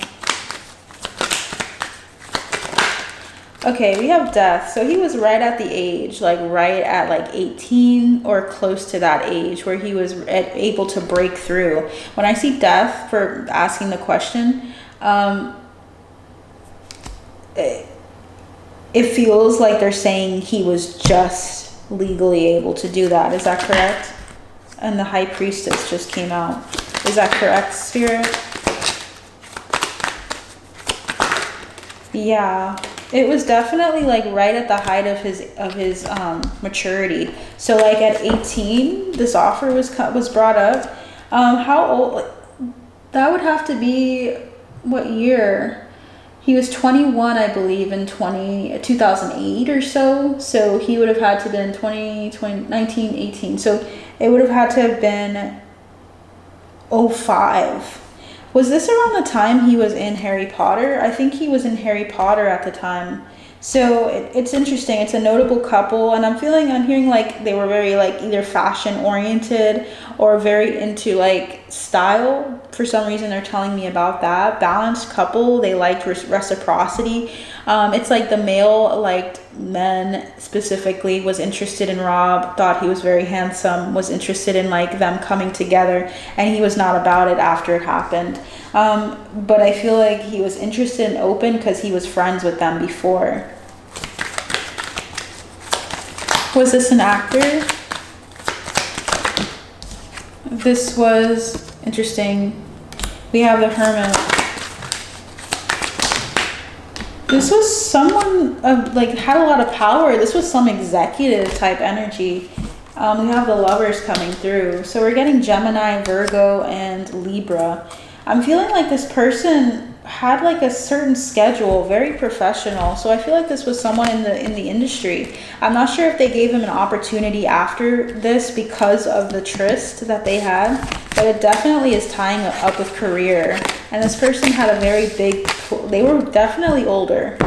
Okay, we have death. So he was right at the age, like right at like 18 or close to that age where he was able to break through. When I see death for asking the question, it feels like they're saying he was just legally able to do that. Is that correct? And the High Priestess just came out. Is that correct, Spirit? Yeah, it was definitely like right at the height of his maturity. So like at 18, this offer was brought up. How old? That would have to be what year? He was 21, I believe, in 2008 or so. So he would have had to have been 19, 18. So it would have had to have been 05. Was this around the time he was in Harry Potter? I think he was in Harry Potter at the time. So it's interesting. It's a notable couple, and I'm hearing like they were very like either fashion oriented or very into like style. For some reason, they're telling me about that. Balanced couple. They liked reciprocity. It's like the male liked men specifically, was interested in Rob, thought he was very handsome, was interested in like them coming together, and he was not about it after it happened. But I feel like he was interested and open because he was friends with them before. Was this an actor? This was interesting. We have the Hermit. This was someone like had a lot of power. This was some executive type energy. We have the Lovers coming through. So we're getting Gemini, Virgo, and Libra. I'm feeling like this person had like a certain schedule, very professional. So I feel like this was someone in the industry. I'm not sure if they gave him an opportunity after this because of the tryst that they had, but it definitely is tying up with career. And this person had a very big, they were definitely older.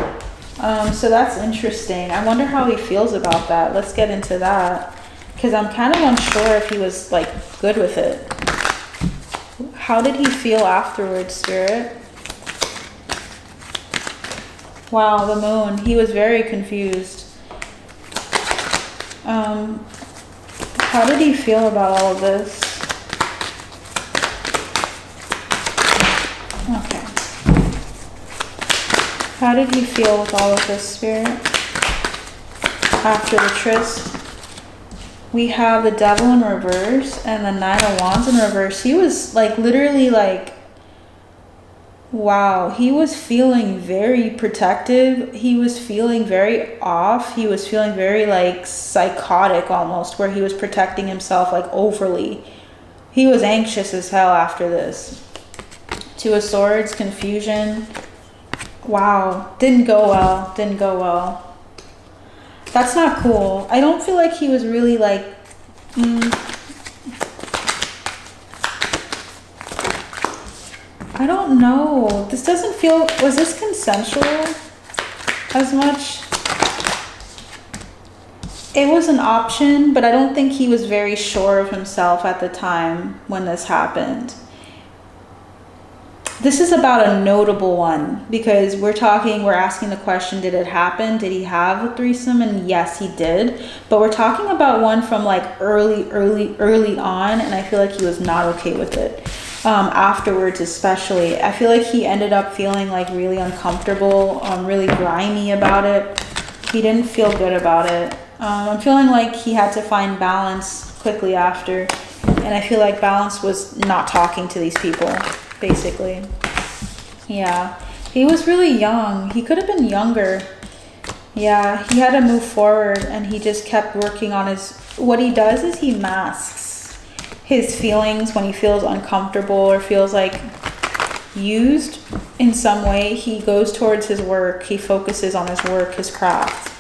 So that's interesting. I wonder how he feels about that. Let's get into that, because I'm kind of unsure if he was like good with it. How did he feel afterwards, Spirit? Wow, the Moon. He was very confused. How did he feel about all of this? Okay. How did he feel with all of this, Spirit? After the tryst, we have the Devil in reverse and the Nine of Wands in reverse. He was like literally like, wow, he was feeling very protective. He was feeling very off. He was feeling very like psychotic almost, where he was protecting himself like overly. He was anxious as hell after this. Two of Swords, confusion. Wow, didn't go well, didn't go well. That's not cool. I don't feel like he was really like, I don't know. This doesn't feel, was this consensual as much? It was an option, but I don't think he was very sure of himself at the time when this happened. This is about a notable one because we're asking the question, did it happen? Did he have a threesome? And yes, he did. But we're talking about one from like early on, and I feel like he was not okay with it. Afterwards especially. I feel like he ended up feeling like really uncomfortable, really grimy about it. He didn't feel good about it. I'm feeling like he had to find balance quickly after, and I feel like balance was not talking to these people, basically. Yeah, he was really young. He could have been younger. Yeah, he had to move forward, and he just kept working on his, what he does is he masks his feelings when he feels uncomfortable or feels like used in some way. He goes towards his work. He focuses on his work, his craft.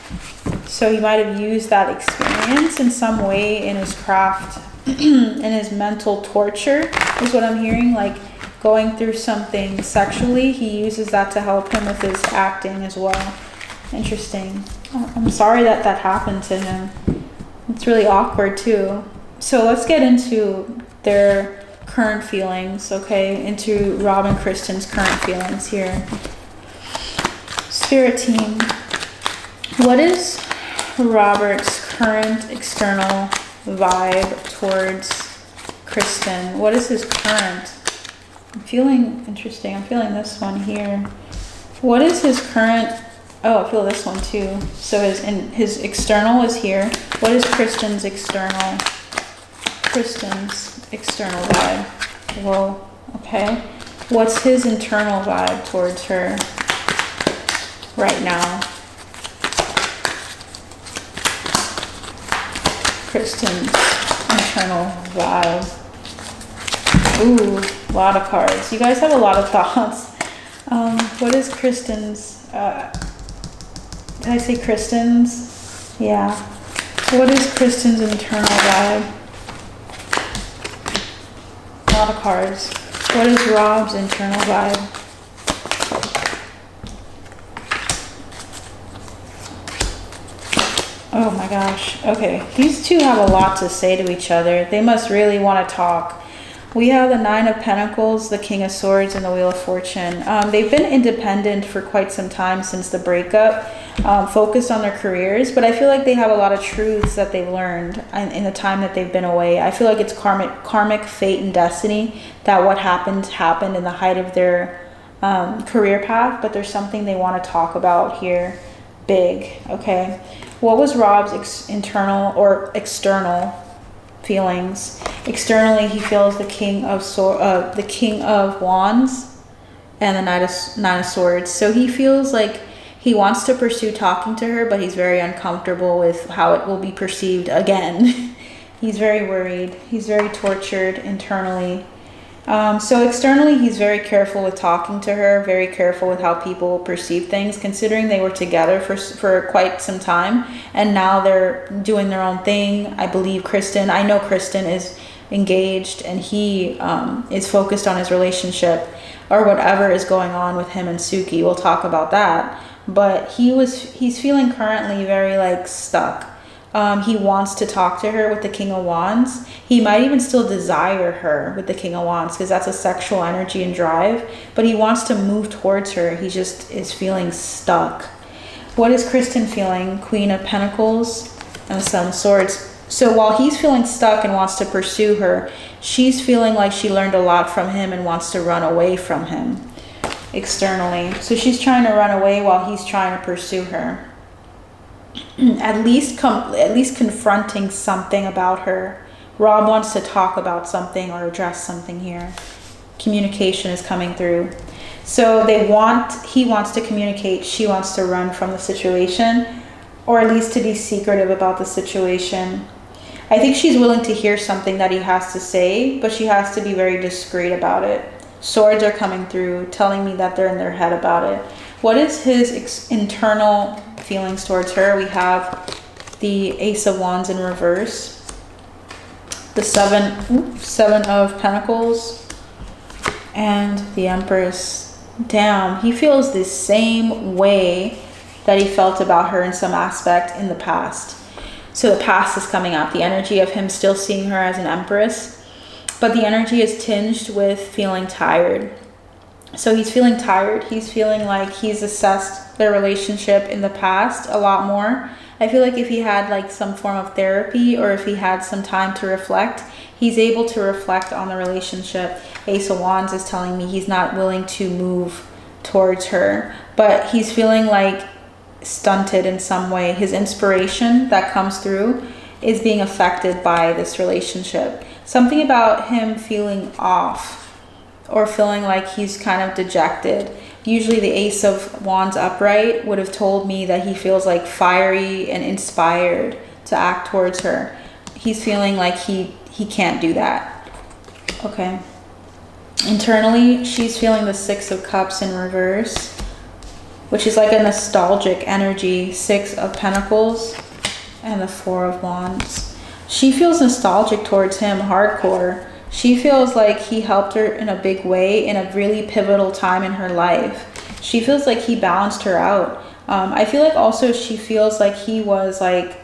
So he might have used that experience in some way in his craft, in his mental torture is what I'm hearing, like going through something sexually. He uses that to help him with his acting as well. Interesting. I'm sorry that happened to him. It's really awkward too. So let's get into their current feelings, okay? Into Rob and Kristen's current feelings here. Spirit team, what is Robert's current external vibe towards Kristen? What is his current? I'm feeling interesting. I'm feeling this one here. What is his current? Oh, I feel this one too. So his external is here. What is Kristen's external? Kristen's external vibe. Whoa. Okay. What's his internal vibe towards her right now? Kristen's internal vibe. Ooh, a lot of cards. You guys have a lot of thoughts. What is Kristen's, did I say Kristen's? Yeah. What is Kristen's internal vibe? A lot of cards. What is Rob's internal vibe? Oh my gosh. Okay. These two have a lot to say to each other. They must really want to talk. We have the Nine of Pentacles, the King of Swords, and the Wheel of Fortune. They've been independent for quite some time since the breakup, focused on their careers, but I feel like they have a lot of truths that they've learned in the time that they've been away. I feel like it's karmic fate and destiny, that what happened in the height of their career path, but there's something they want to talk about here, big, okay? What was Rob's internal or external feelings? Externally, he feels the King of Wands and the Nine of Swords. So he feels like he wants to pursue talking to her, but he's very uncomfortable with how it will be perceived again. He's very worried. He's very tortured internally. So externally, he's very careful with talking to her, very careful with how people perceive things, considering they were together for quite some time, and now they're doing their own thing. I believe I know Kristen is engaged, and he is focused on his relationship or whatever is going on with him and Suki. We'll talk about that. But he's feeling currently very like stuck. He wants to talk to her with the King of Wands. He might even still desire her with the King of Wands, because that's a sexual energy and drive, but he wants to move towards her. He just is feeling stuck. What is Kristen feeling? Queen of Pentacles and the Seven of Swords. So while he's feeling stuck and wants to pursue her, she's feeling like she learned a lot from him and wants to run away from him externally. So she's trying to run away while he's trying to pursue her. At least confronting something about her. Rob wants to talk about something or address something here. Communication is coming through. So he wants to communicate, she wants to run from the situation, or at least to be secretive about the situation. I think she's willing to hear something that he has to say, but she has to be very discreet about it. Swords are coming through, telling me that they're in their head about it. What is his internal feelings towards her? We have the Ace of Wands in reverse, the Seven of Pentacles, and the Empress. Damn, he feels the same way that he felt about her in some aspect in the past. So the past is coming up, the energy of him still seeing her as an empress, but the energy is tinged with feeling tired. So he's feeling tired. He's feeling like he's assessed their relationship in the past a lot more. I feel like if he had like some form of therapy, or if he had some time to reflect, he's able to reflect on the relationship. Ace of Wands is telling me he's not willing to move towards her, but he's feeling like stunted in some way. His inspiration that comes through is being affected by this relationship. Something about him feeling off, or feeling like he's kind of dejected. Usually the Ace of Wands upright would have told me that he feels like fiery and inspired to act towards her. He's feeling like he can't do that. Okay. Internally, she's feeling the Six of Cups in reverse, which is like a nostalgic energy. Six of Pentacles and the Four of Wands. She feels nostalgic towards him, hardcore. She feels like he helped her in a big way in a really pivotal time in her life. She feels like he balanced her out. I feel like also she feels like he was like,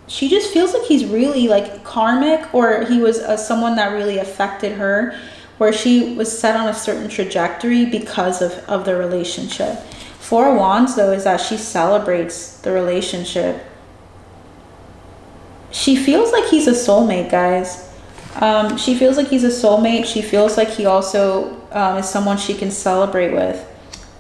she just feels like he's really like karmic, or he was someone that really affected her, where she was set on a certain trajectory because of the relationship. Four of Wands though is that she celebrates the relationship. She feels like he's a soulmate, guys. She feels like he's a soulmate. She feels like he also is someone she can celebrate with,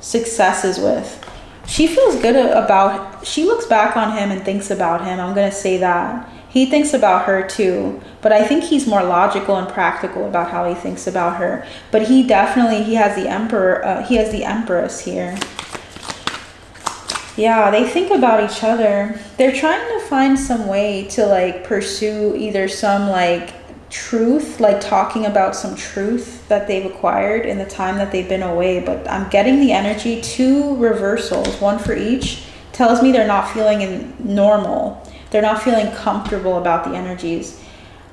successes with. She feels good about, she looks back on him and thinks about him. I'm going to say that. He thinks about her too, but I think he's more logical and practical about how he thinks about her. But he has the Emperor, he has the Empress here. Yeah, they think about each other. They're trying to find some way to like pursue either some like truth, like talking about some truth that they've acquired in the time that they've been away. But I'm getting the energy, two reversals, one for each, tells me they're not feeling normal. They're not feeling comfortable about the energies.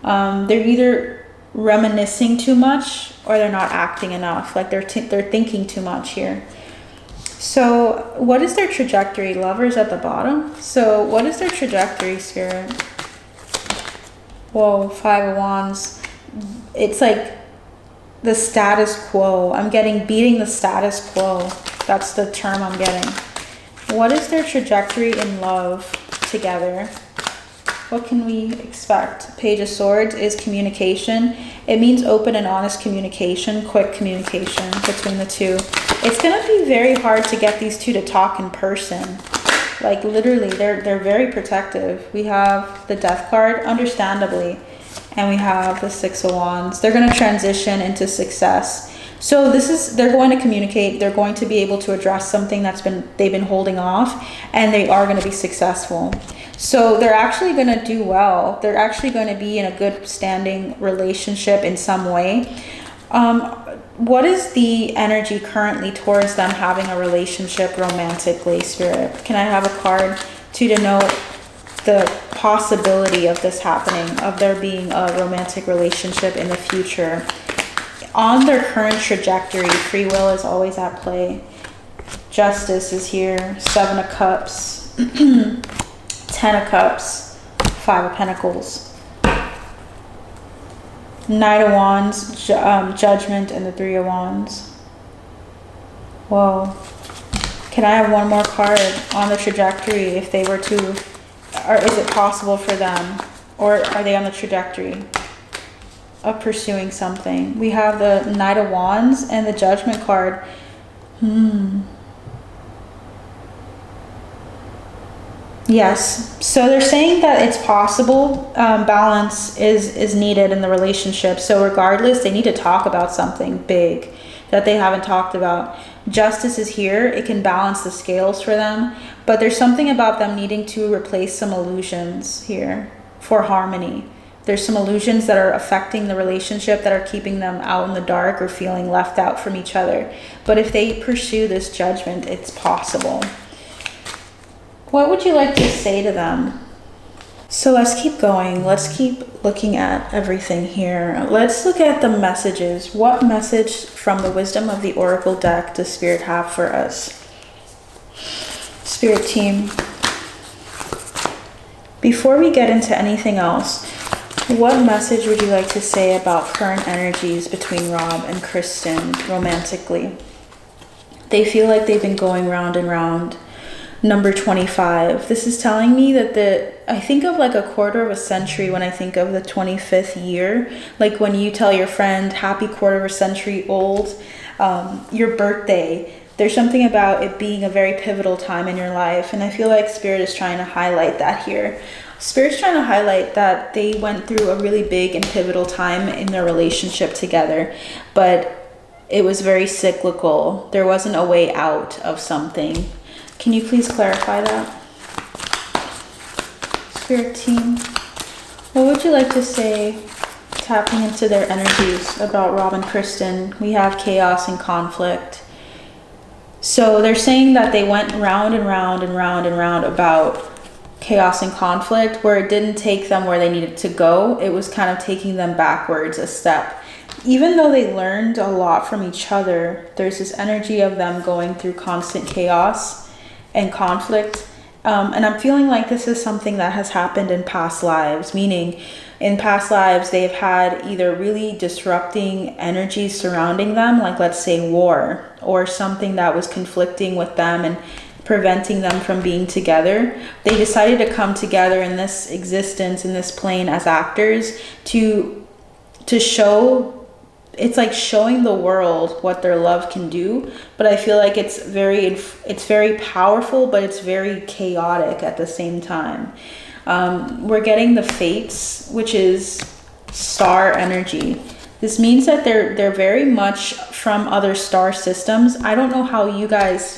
They're either reminiscing too much, or they're not acting enough. Like they're thinking too much here. So what is their trajectory? Lovers at the bottom. So what is their trajectory, Spirit? Whoa, Five of Wands. It's like the status quo. I'm getting beating the status quo. That's the term I'm getting. What is their trajectory in love together? What can we expect? Page of Swords is communication. It means open and honest communication, quick communication between the two. It's going to be very hard to get these two to talk in person. Like literally, they're very protective. We have the Death card, understandably, and we have the Six of Wands. They're going to transition into success. So they're going to communicate. They're going to be able to address something they've been holding off, and they are going to be successful. So they're actually going to do well. They're actually going to be in a good standing relationship in some way. What is the energy currently towards them having a relationship romantically, Spirit? Can I have a card to denote the possibility of this happening, of there being a romantic relationship in the future? On their current trajectory, free will is always at play. Justice is here. 7 of Cups. 10 of Cups. 5 of Pentacles. Knight of Wands. Judgment and the 3 of Wands. Whoa. Can I have one more card on the trajectory if they were to... Or is it possible for them? Or are they on the trajectory of pursuing something? We have the Knight of Wands and the Judgment card. Yes. So they're saying that it's possible. Balance is needed in the relationship. So regardless, they need to talk about something big that they haven't talked about. Justice is here. It can balance the scales for them. But there's something about them needing to replace some illusions here for harmony. There's some illusions that are affecting the relationship, that are keeping them out in the dark or feeling left out from each other. But if they pursue this judgment, it's possible. What would you like to say to them? So let's keep going. Let's keep looking at everything here. Let's look at the messages. What message from the Wisdom of the Oracle deck does Spirit have for us? Spirit team, before we get into anything else, what message would you like to say about current energies between Rob and Kristen romantically? They feel like they've been going round and round. Number 25. This is telling me that I think of like a quarter of a century when I think of the 25th year. Like when you tell your friend, happy quarter of a century old, your birthday. There's something about it being a very pivotal time in your life. And I feel like Spirit is trying to highlight that here. Spirit's trying to highlight that they went through a really big and pivotal time in their relationship together, but it was very cyclical. There wasn't a way out of something. Can you please clarify that? Spirit team, what would you like to say, tapping into their energies, about Rob and Kristen? We have chaos and conflict. So they're saying that they went round and round and round and round about chaos and conflict, where it didn't take them where they needed to go. It was kind of taking them backwards a step. Even though they learned a lot from each other, there's this energy of them going through constant chaos and conflict. And I'm feeling like this is something that has happened in past lives, meaning in past lives, they've had either really disrupting energies surrounding them, like let's say war, or something that was conflicting with them and preventing them from being together. They decided to come together in this existence, in this plane as actors to show. It's like showing the world what their love can do, but I feel like it's very powerful, but it's very chaotic at the same time. We're getting the Fates, which is star energy. This means that they're very much from other star systems. I don't know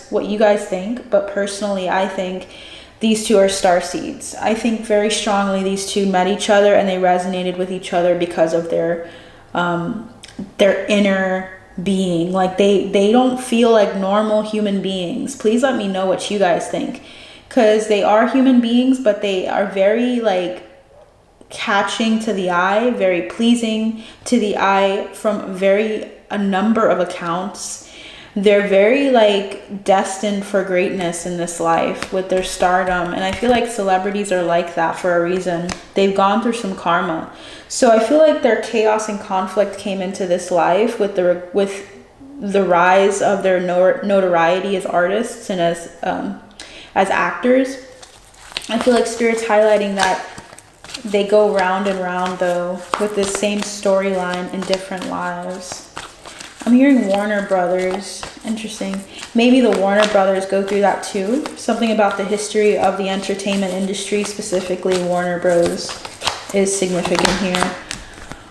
what you guys think, but personally, I think these two are star seeds. I think very strongly these two met each other and they resonated with each other because of their inner being. Like they don't feel like normal human beings. Please let me know what you guys think, because they are human beings, but they are very like catching to the eye, very pleasing to the eye from a number of accounts. they're very like destined for greatness in this life with their stardom. And I feel like celebrities are like that for a reason. They've gone through some karma. So I feel like their chaos and conflict came into this life with the rise of their notoriety as artists and as actors. I feel like Spirit's highlighting that they go round and round though with this same storyline in different lives. I'm hearing Warner Brothers. Interesting. Maybe the Warner Brothers go through that too. Something about the history of the entertainment industry, specifically Warner Bros, is significant here.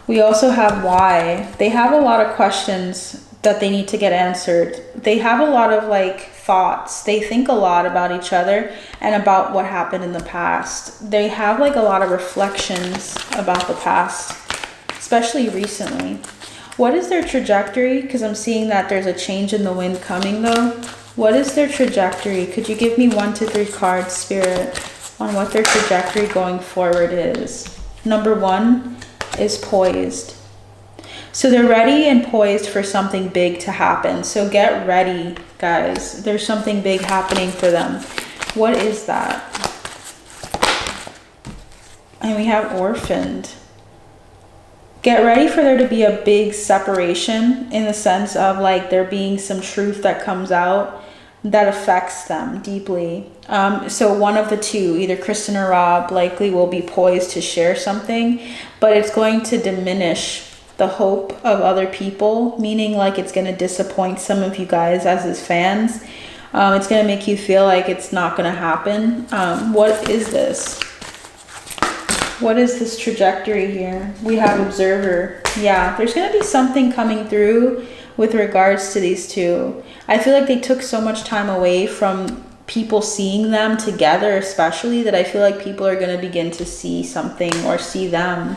We also have why. They have a lot of questions that they need to get answered. They have a lot of like thoughts. They think a lot about each other and about what happened in the past. They have like a lot of reflections about the past, especially recently. What is their trajectory? Because I'm seeing that there's a change in the wind coming though. What is their trajectory? Could you give me 1 to 3 cards, Spirit, on what their trajectory going forward is? Number 1 is poised. So they're ready and poised for something big to happen. So get ready, guys. There's something big happening for them. What is that? And we have orphaned. Get ready for there to be a big separation in the sense of like there being some truth that comes out that affects them deeply. So one of the two, either Kristen or Rob, likely will be poised to share something, but it's going to diminish the hope of other people, meaning like it's going to disappoint some of you guys as his fans. It's going to make you feel like it's not going to happen. What is this? What is this trajectory here? We have observer. Yeah, there's going to be something coming through with regards to these two. I feel like they took so much time away from people seeing them together, especially, that I feel like people are going to begin to see something or see them.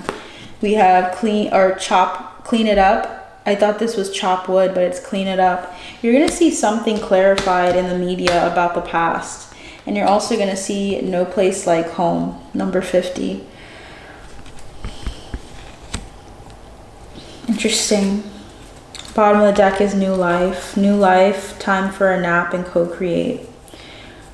We have clean it up. I thought this was chop wood, but it's clean it up. You're going to see something clarified in the media about the past. And you're also going to see no place like home, number 50. Interesting. Bottom of the deck is new life. New life, time for a nap and co-create.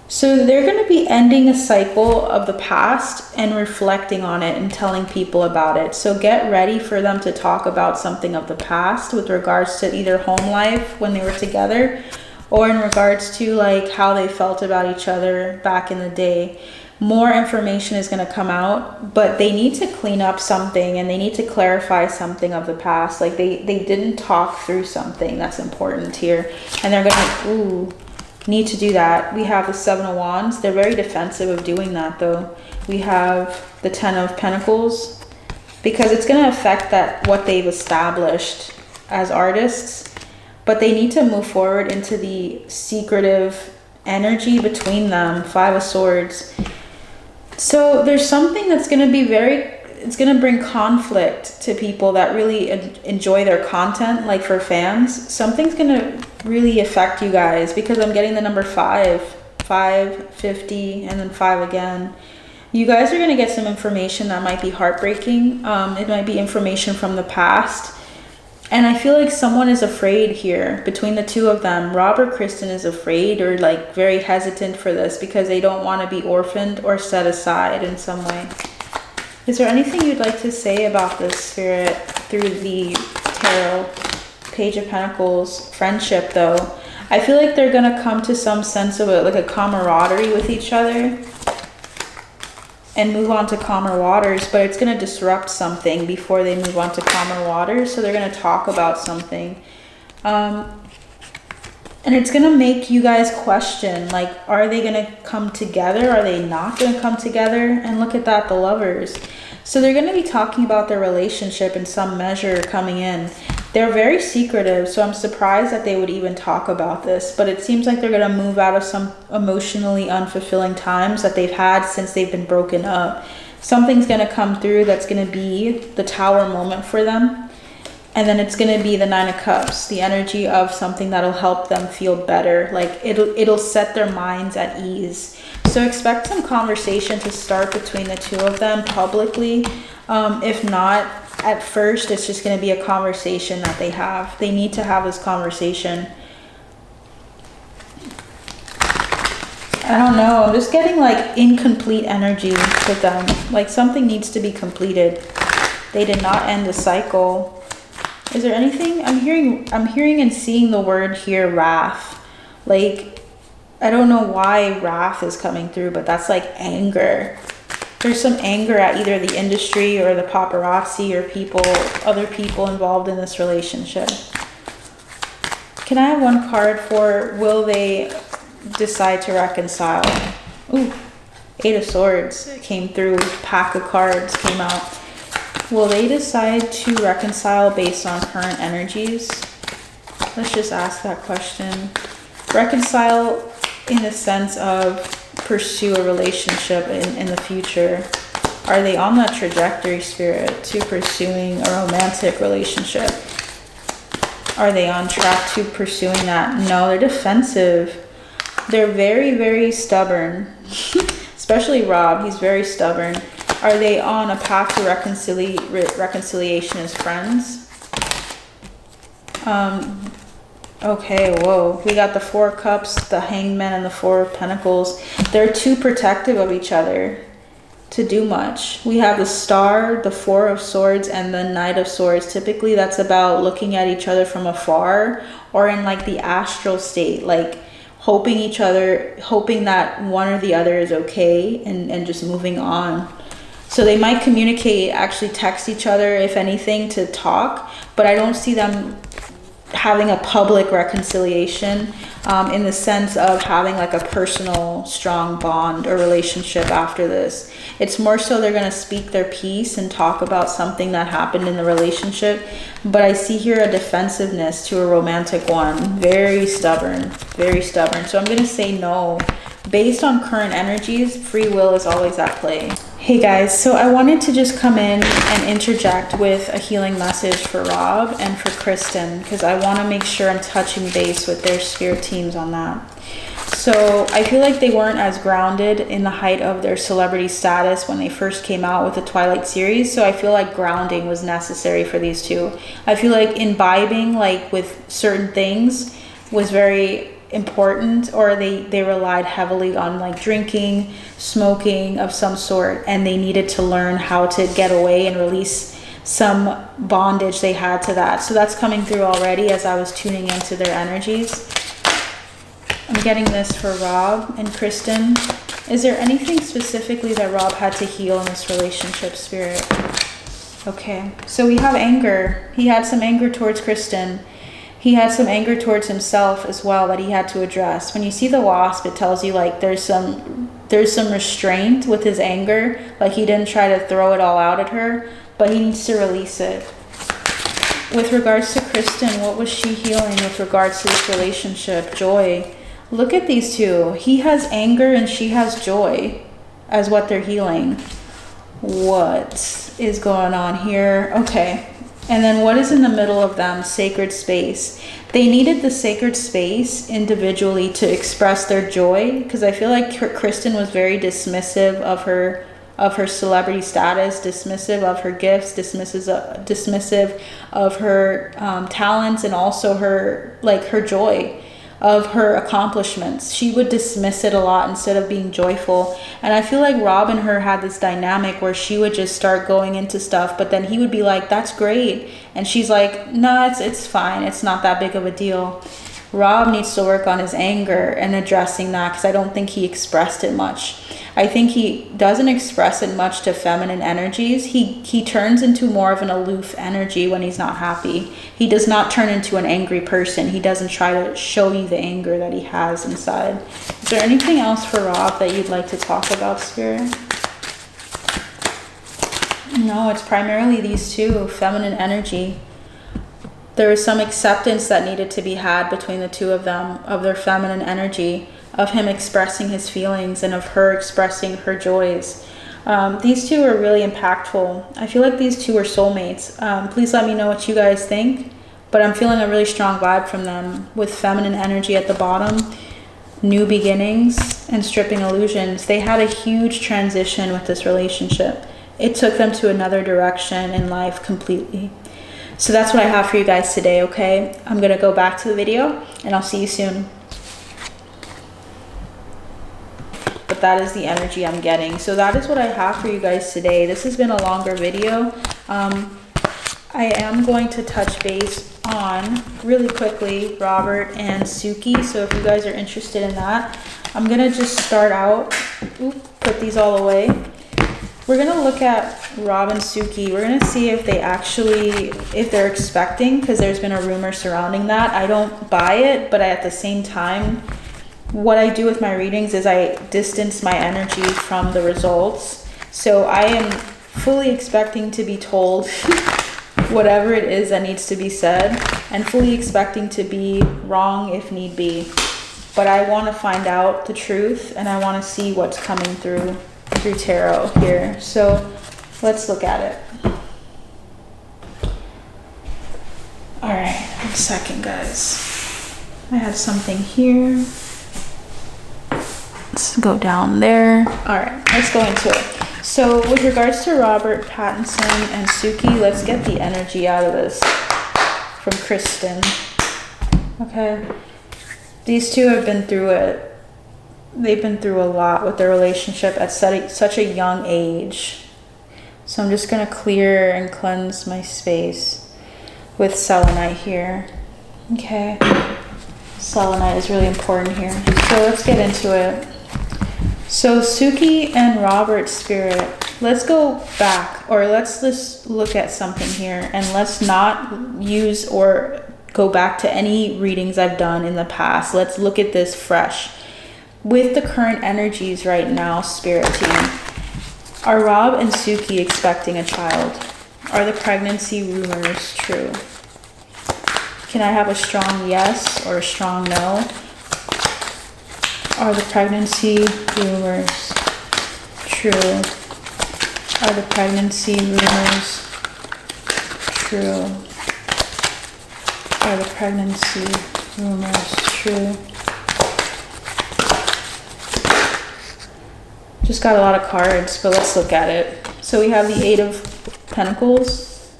So they're going to be ending a cycle of the past and reflecting on it and telling people about it. So get ready for them to talk about something of the past with regards to either home life when they were together or in regards to like how they felt about each other back in the day. More information is going to come out, but they need to clean up something and they need to clarify something of the past. Like they didn't talk through something that's important here, and they're going to need to do that. We have the 7 of Wands. They're very defensive of doing that though. We have the 10 of Pentacles because it's going to affect what they've established as artists, but they need to move forward into the secretive energy between them. 5 of Swords. So there's something that's going to be it's going to bring conflict to people that really enjoy their content, like for fans. Something's going to really affect you guys because I'm getting the number 5, 50, and then 5 again. You guys are going to get some information that might be heartbreaking. It might be information from the past. And I feel like someone is afraid here between the two of them. Rob or Kristen is afraid or like very hesitant for this because they don't want to be orphaned or set aside in some way. Is there anything you'd like to say about this, Spirit, through the tarot? Page of Pentacles. Friendship though. I feel like they're going to come to some sense of like a camaraderie with each other and move on to calmer waters, but it's going to disrupt something before they move on to calmer waters. So they're going to talk about something. And it's going to make you guys question, like, are they going to come together? Are they not going to come together? And look at that, the Lovers. So they're going to be talking about their relationship in some measure coming in. They're very secretive, so I'm surprised that they would even talk about this. But it seems like they're going to move out of some emotionally unfulfilling times that they've had since they've been broken up. Something's going to come through that's going to be the Tower moment for them. And then it's going to be the 9 of Cups, the energy of something that'll help them feel better. Like it'll set their minds at ease. So expect some conversation to start between the two of them publicly. If not, at first, it's just going to be a conversation that they have. They need to have this conversation. I don't know. I'm just getting like incomplete energy with them. Like something needs to be completed. They did not end the cycle. Is there anything? I'm hearing and seeing the word here, wrath. Like, I don't know why wrath is coming through, but that's like anger. There's some anger at either the industry or the paparazzi or people, other people involved in this relationship. Can I have one card for will they decide to reconcile? Ooh, 8 of Swords came through. Pack of cards came out. Will they decide to reconcile based on current energies? Let's just ask that question. Reconcile in the sense of pursue a relationship in the future. Are they on that trajectory, Spirit, to pursuing a romantic relationship? Are they on track to pursuing that? No, they're defensive. They're very, very stubborn. Especially Rob, he's very stubborn. Are they on a path to reconciliation as friends? Okay, whoa. We got the 4 of Cups, the Hangman, and the 4 of Pentacles. They're too protective of each other to do much. We have the Star, the 4 of Swords, and the Knight of Swords. Typically, that's about looking at each other from afar or in like the astral state, like hoping that one or the other is okay and just moving on. So they might communicate, actually text each other, if anything, to talk, but I don't see them having a public reconciliation in the sense of having like a personal, strong bond or relationship after this. It's more so they're going to speak their piece and talk about something that happened in the relationship, but I see here a defensiveness to a romantic one. Very stubborn, very stubborn. So I'm going to say no. Based on current energies, free will is always at play. Hey guys, so I wanted to just come in and interject with a healing message for Rob and for Kristen, because I want to make sure I'm touching base with their spirit teams on that. So I feel like they weren't as grounded in the height of their celebrity status when they first came out with the Twilight series. So I feel like grounding was necessary for these two. I feel like imbibing like with certain things was very important, or they relied heavily on like drinking, smoking of some sort, and they needed to learn how to get away and release some bondage they had to that. So that's coming through already as I was tuning into their energies. I'm getting this for Rob and Kristen. Is there anything specifically that Rob had to heal in this relationship, Spirit? Okay, so we have anger. He had some anger towards Kristen. He had some anger towards himself as well that he had to address. When you see the wasp, it tells you like there's some restraint with his anger. Like he didn't try to throw it all out at her, but he needs to release it. With regards to Kristen, what was she healing with regards to this relationship? Joy. Look at these two. He has anger and she has joy as what they're healing. What is going on here? Okay. And then what is in the middle of them? Sacred space. They needed the sacred space individually to express their joy, because I feel like Kristen was very dismissive of her celebrity status, dismissive of her gifts, dismissive of her talents, and also her joy of her accomplishments. She would dismiss it a lot instead of being joyful. And I feel like Rob and her had this dynamic where she would just start going into stuff, but then he would be like, that's great, and she's like, no, it's fine, it's not that big of a deal. Rob needs to work on his anger and addressing that, because I don't think he expressed it much. I think he doesn't express it much to feminine energies. He turns into more of an aloof energy when he's not happy. He does not turn into an angry person. He doesn't try to show you the anger that he has inside. Is there anything else for Rob that you'd like to talk about, Spirit? No, it's primarily these two, feminine energy. There was some acceptance that needed to be had between the two of them, of their feminine energy, of him expressing his feelings and of her expressing her joys. These two are really impactful. I feel like these two are soulmates. Please let me know what you guys think, but I'm feeling a really strong vibe from them with feminine energy at the bottom, new beginnings, and stripping illusions. They had a huge transition with this relationship. It took them to another direction in life completely. So that's what I have for you guys today, okay? I'm gonna go back to the video and I'll see you soon. but that is the energy I'm getting. So that is what I have for you guys today. This has been a longer video. I am going to touch base on, really quickly, Robert and Suki. So if you guys are interested in that, I'm going to just start out, put these all away. We're going to look at Rob and Suki. We're going to see if they actually, if they're expecting, because there's been a rumor surrounding that. I don't buy it, but at the same time, what I do with my readings is I distance my energy from the results. So I am fully expecting to be told whatever it is that needs to be said, and fully expecting to be wrong if need be. But I want to find out the truth, and I want to see what's coming through tarot here. So let's look at it. All right, 1 second, guys. I have something here. Let's go down there. All right, let's go into it. So with regards to Robert Pattinson and Suki, let's get the energy out of this from Kristen. Okay. These two have been through it. They've been through a lot with their relationship at such a young age. So I'm just going to clear and cleanse my space with selenite here. Okay. Selenite is really important here. So let's get into it. So Suki and Robert's spirit, let's go back, or let's just look at something here, and let's not use or go back to any readings I've done in the past. Let's look at this fresh. With the current energies right now, spirit team, are Rob and Suki expecting a child? Are the pregnancy rumors true? Can I have a strong yes or a strong no? Are the pregnancy rumors true? Are the pregnancy rumors true? Are the pregnancy rumors true? Just got a lot of cards, but let's look at it. So we have the 8 of Pentacles,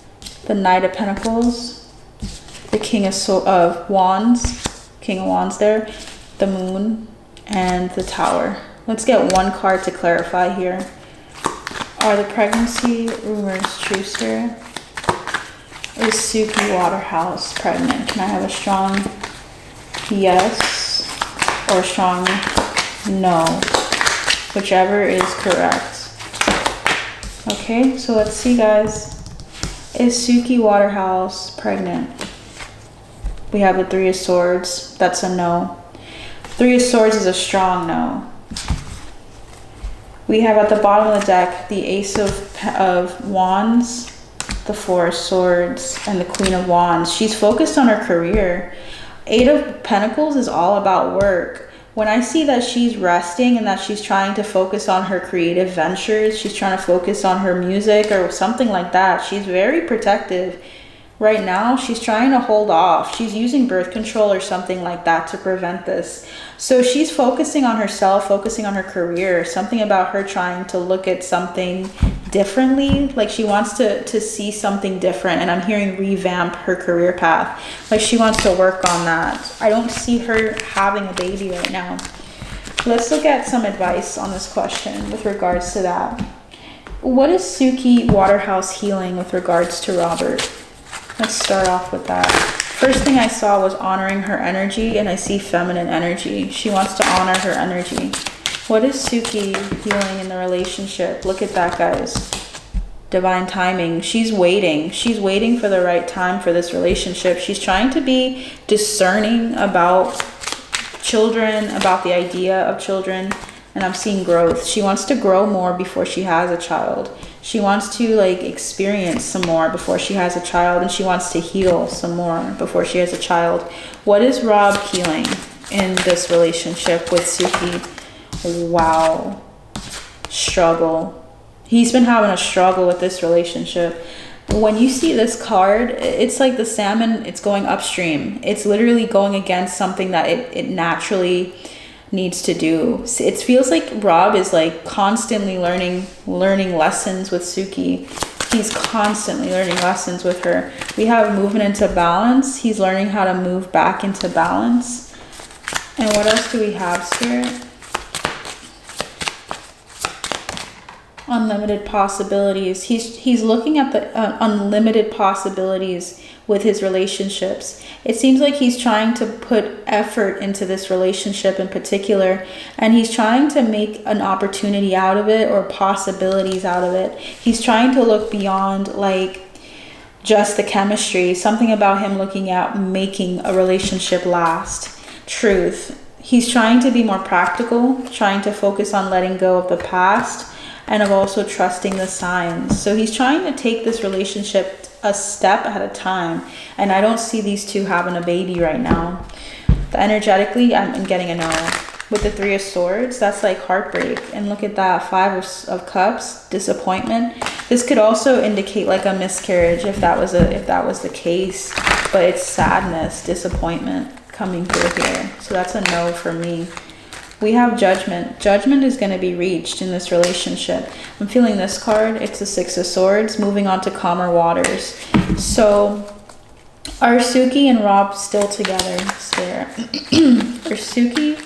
the Knight of Pentacles, the King of Wands, King of Wands there, the Moon, and the Tower. Let's get one card to clarify here. Are the pregnancy rumors true, Spirit? Is Suki Waterhouse pregnant? Can I have a strong yes or strong no? Whichever is correct. Okay, so let's see, guys. Is Suki Waterhouse pregnant? We have the 3 of Swords. That's a no. 3 of Swords is a strong no. We have at the bottom of the deck the Ace of Wands, the 4 of Swords, and the Queen of Wands. She's focused on her career. 8 of Pentacles is all about work. When I see that she's resting and that she's trying to focus on her creative ventures, she's trying to focus on her music or something like that, she's very protective. Right now, she's trying to hold off. She's using birth control or something like that to prevent this. So she's focusing on herself, focusing on her career, something about her trying to look at something differently. Like she wants to see something different. And I'm hearing revamp her career path. Like she wants to work on that. I don't see her having a baby right now. Let's look at some advice on this question with regards to that. What is Suki Waterhouse healing with regards to Robert? Let's start off with that. First thing I saw was honoring her energy, and I see feminine energy. She wants to honor her energy. What is Suki healing in the relationship? Look at that, guys. Divine timing. She's waiting. She's waiting for the right time for this relationship. She's trying to be discerning about children, about the idea of children, and I'm seeing growth. She wants to grow more before she has a child. She wants to like experience some more before she has a child, and she wants to heal some more before she has a child. What is Rob healing in this relationship with Suki? Wow. Struggle. He's been having a struggle with this relationship. When you see this card, it's like the salmon, it's going upstream. It's literally going against something that it naturally needs to do. It feels like Rob is like constantly learning lessons with Suki. He's constantly learning lessons with her. We have movement into balance. He's learning how to move back into balance. And what else do we have, Spirit? Unlimited possibilities. He's looking at the unlimited possibilities with his relationships. It seems like he's trying to put effort into this relationship in particular, and he's trying to make an opportunity out of it or possibilities out of it. He's trying to look beyond like just the chemistry, something about him looking at making a relationship last. Truth. He's trying to be more practical, trying to focus on letting go of the past and of also trusting the signs. So he's trying to take this relationship a step at a time, and I don't see these two having a baby right now. Energetically, I'm getting a no. With the 3 of Swords, that's like heartbreak. And look at that, 5 of Cups, disappointment. This could also indicate like a miscarriage if that was the case, but it's sadness, disappointment coming through here. So that's a no for me. We have Judgment. Judgment is going to be reached in this relationship. I'm feeling this card. It's the 6 of Swords, moving on to calmer waters. So are Suki and Rob still together? Spirit. Are Suki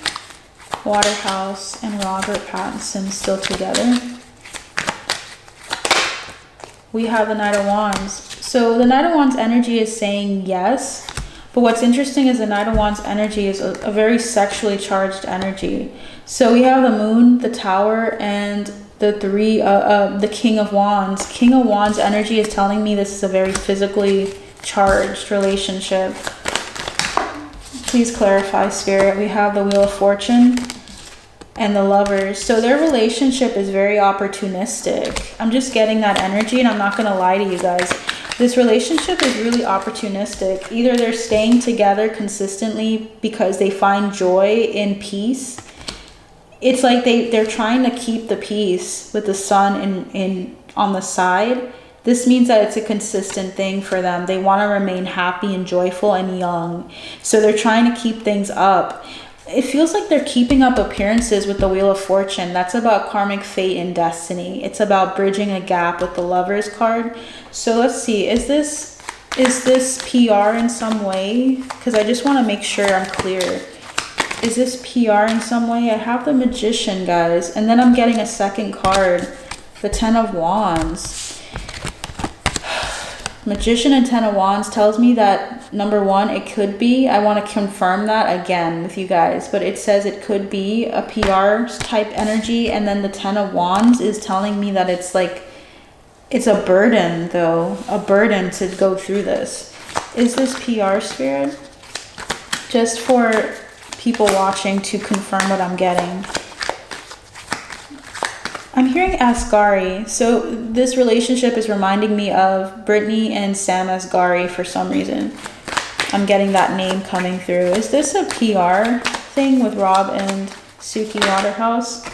Waterhouse and Robert Pattinson still together? We have the Knight of Wands. So the Knight of Wands energy is saying yes. But what's interesting is the Knight of Wands energy is a very sexually charged energy. So we have the Moon, the Tower, and the King of Wands. King of Wands energy is telling me this is a very physically charged relationship. Please clarify, Spirit. We have the Wheel of Fortune and the Lovers. So their relationship is very opportunistic. I'm just getting that energy, and I'm not going to lie to you guys. This relationship is really opportunistic. Either they're staying together consistently because they find joy in peace. It's like they're trying to keep the peace with the sun in on the side. This means that it's a consistent thing for them. They want to remain happy and joyful and young. So they're trying to keep things up. It feels like they're keeping up appearances with the Wheel of Fortune. That's about karmic fate and destiny. It's about bridging a gap with the Lovers card. So let's see, is this PR in some way? Because I just want to make sure I'm clear. Is this PR in some way? I have the Magician, guys. And then I'm getting a second card, the 10 of Wands. Magician and 10 of Wands tells me that, number one, it could be, I want to confirm that again with you guys, but it says it could be a PR type energy. And then the 10 of Wands is telling me that it's like, it's a burden though, a burden to go through this. Is this PR, Spirit? Just for people watching to confirm what I'm getting. I'm hearing Asghari. So this relationship is reminding me of Brittany and Sam Asghari for some reason. I'm getting that name coming through. Is this a PR thing with Rob and Suki Waterhouse?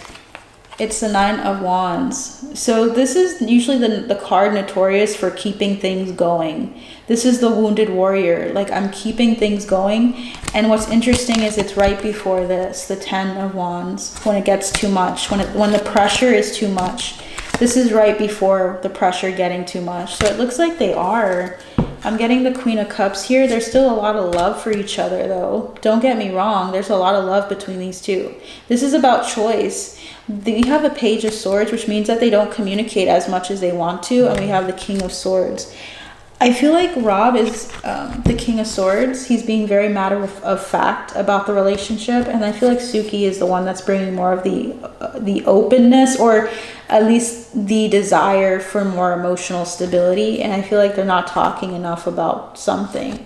It's the 9 of Wands. So this is usually the card notorious for keeping things going. This is the wounded warrior. Like, I'm keeping things going. And what's interesting is it's right before this, the 10 of Wands, when it gets too much, when the pressure is too much. This is right before the pressure getting too much. So it looks like they are. I'm getting the Queen of Cups here. There's still a lot of love for each other though. Don't get me wrong. There's a lot of love between these two. This is about choice. We have a Page of Swords, which means that they don't communicate as much as they want to. And we have the King of Swords. I feel like Rob is the King of Swords. He's being very matter of fact about the relationship. And I feel like Suki is the one that's bringing more of the openness, or at least the desire for more emotional stability. And I feel like they're not talking enough about something.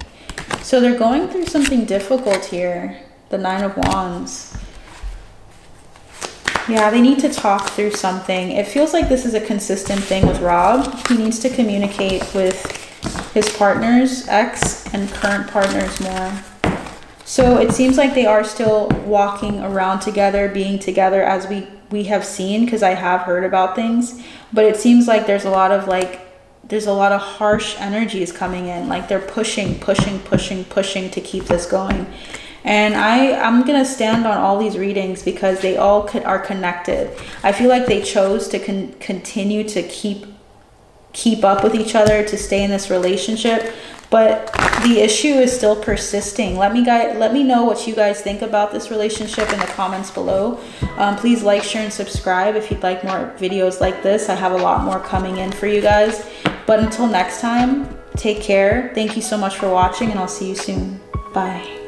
So they're going through something difficult here. The 9 of Wands. Yeah, they need to talk through something. It feels like this is a consistent thing with Rob. He needs to communicate with his partners, ex and current partners more. So it seems like they are still walking around together, being together, as we have seen, because I have heard about things. But it seems like there's a lot of harsh energies coming in. Like they're pushing to keep this going. And I'm going to stand on all these readings because they all are connected. I feel like they chose to continue to keep up with each other, to stay in this relationship, but the issue is still persisting. Let me know what you guys think about this relationship in the comments below. Please like, share, and subscribe if you'd like more videos like this. I have a lot more coming in for you guys. But until next time, take care. Thank you so much for watching, and I'll see you soon. Bye.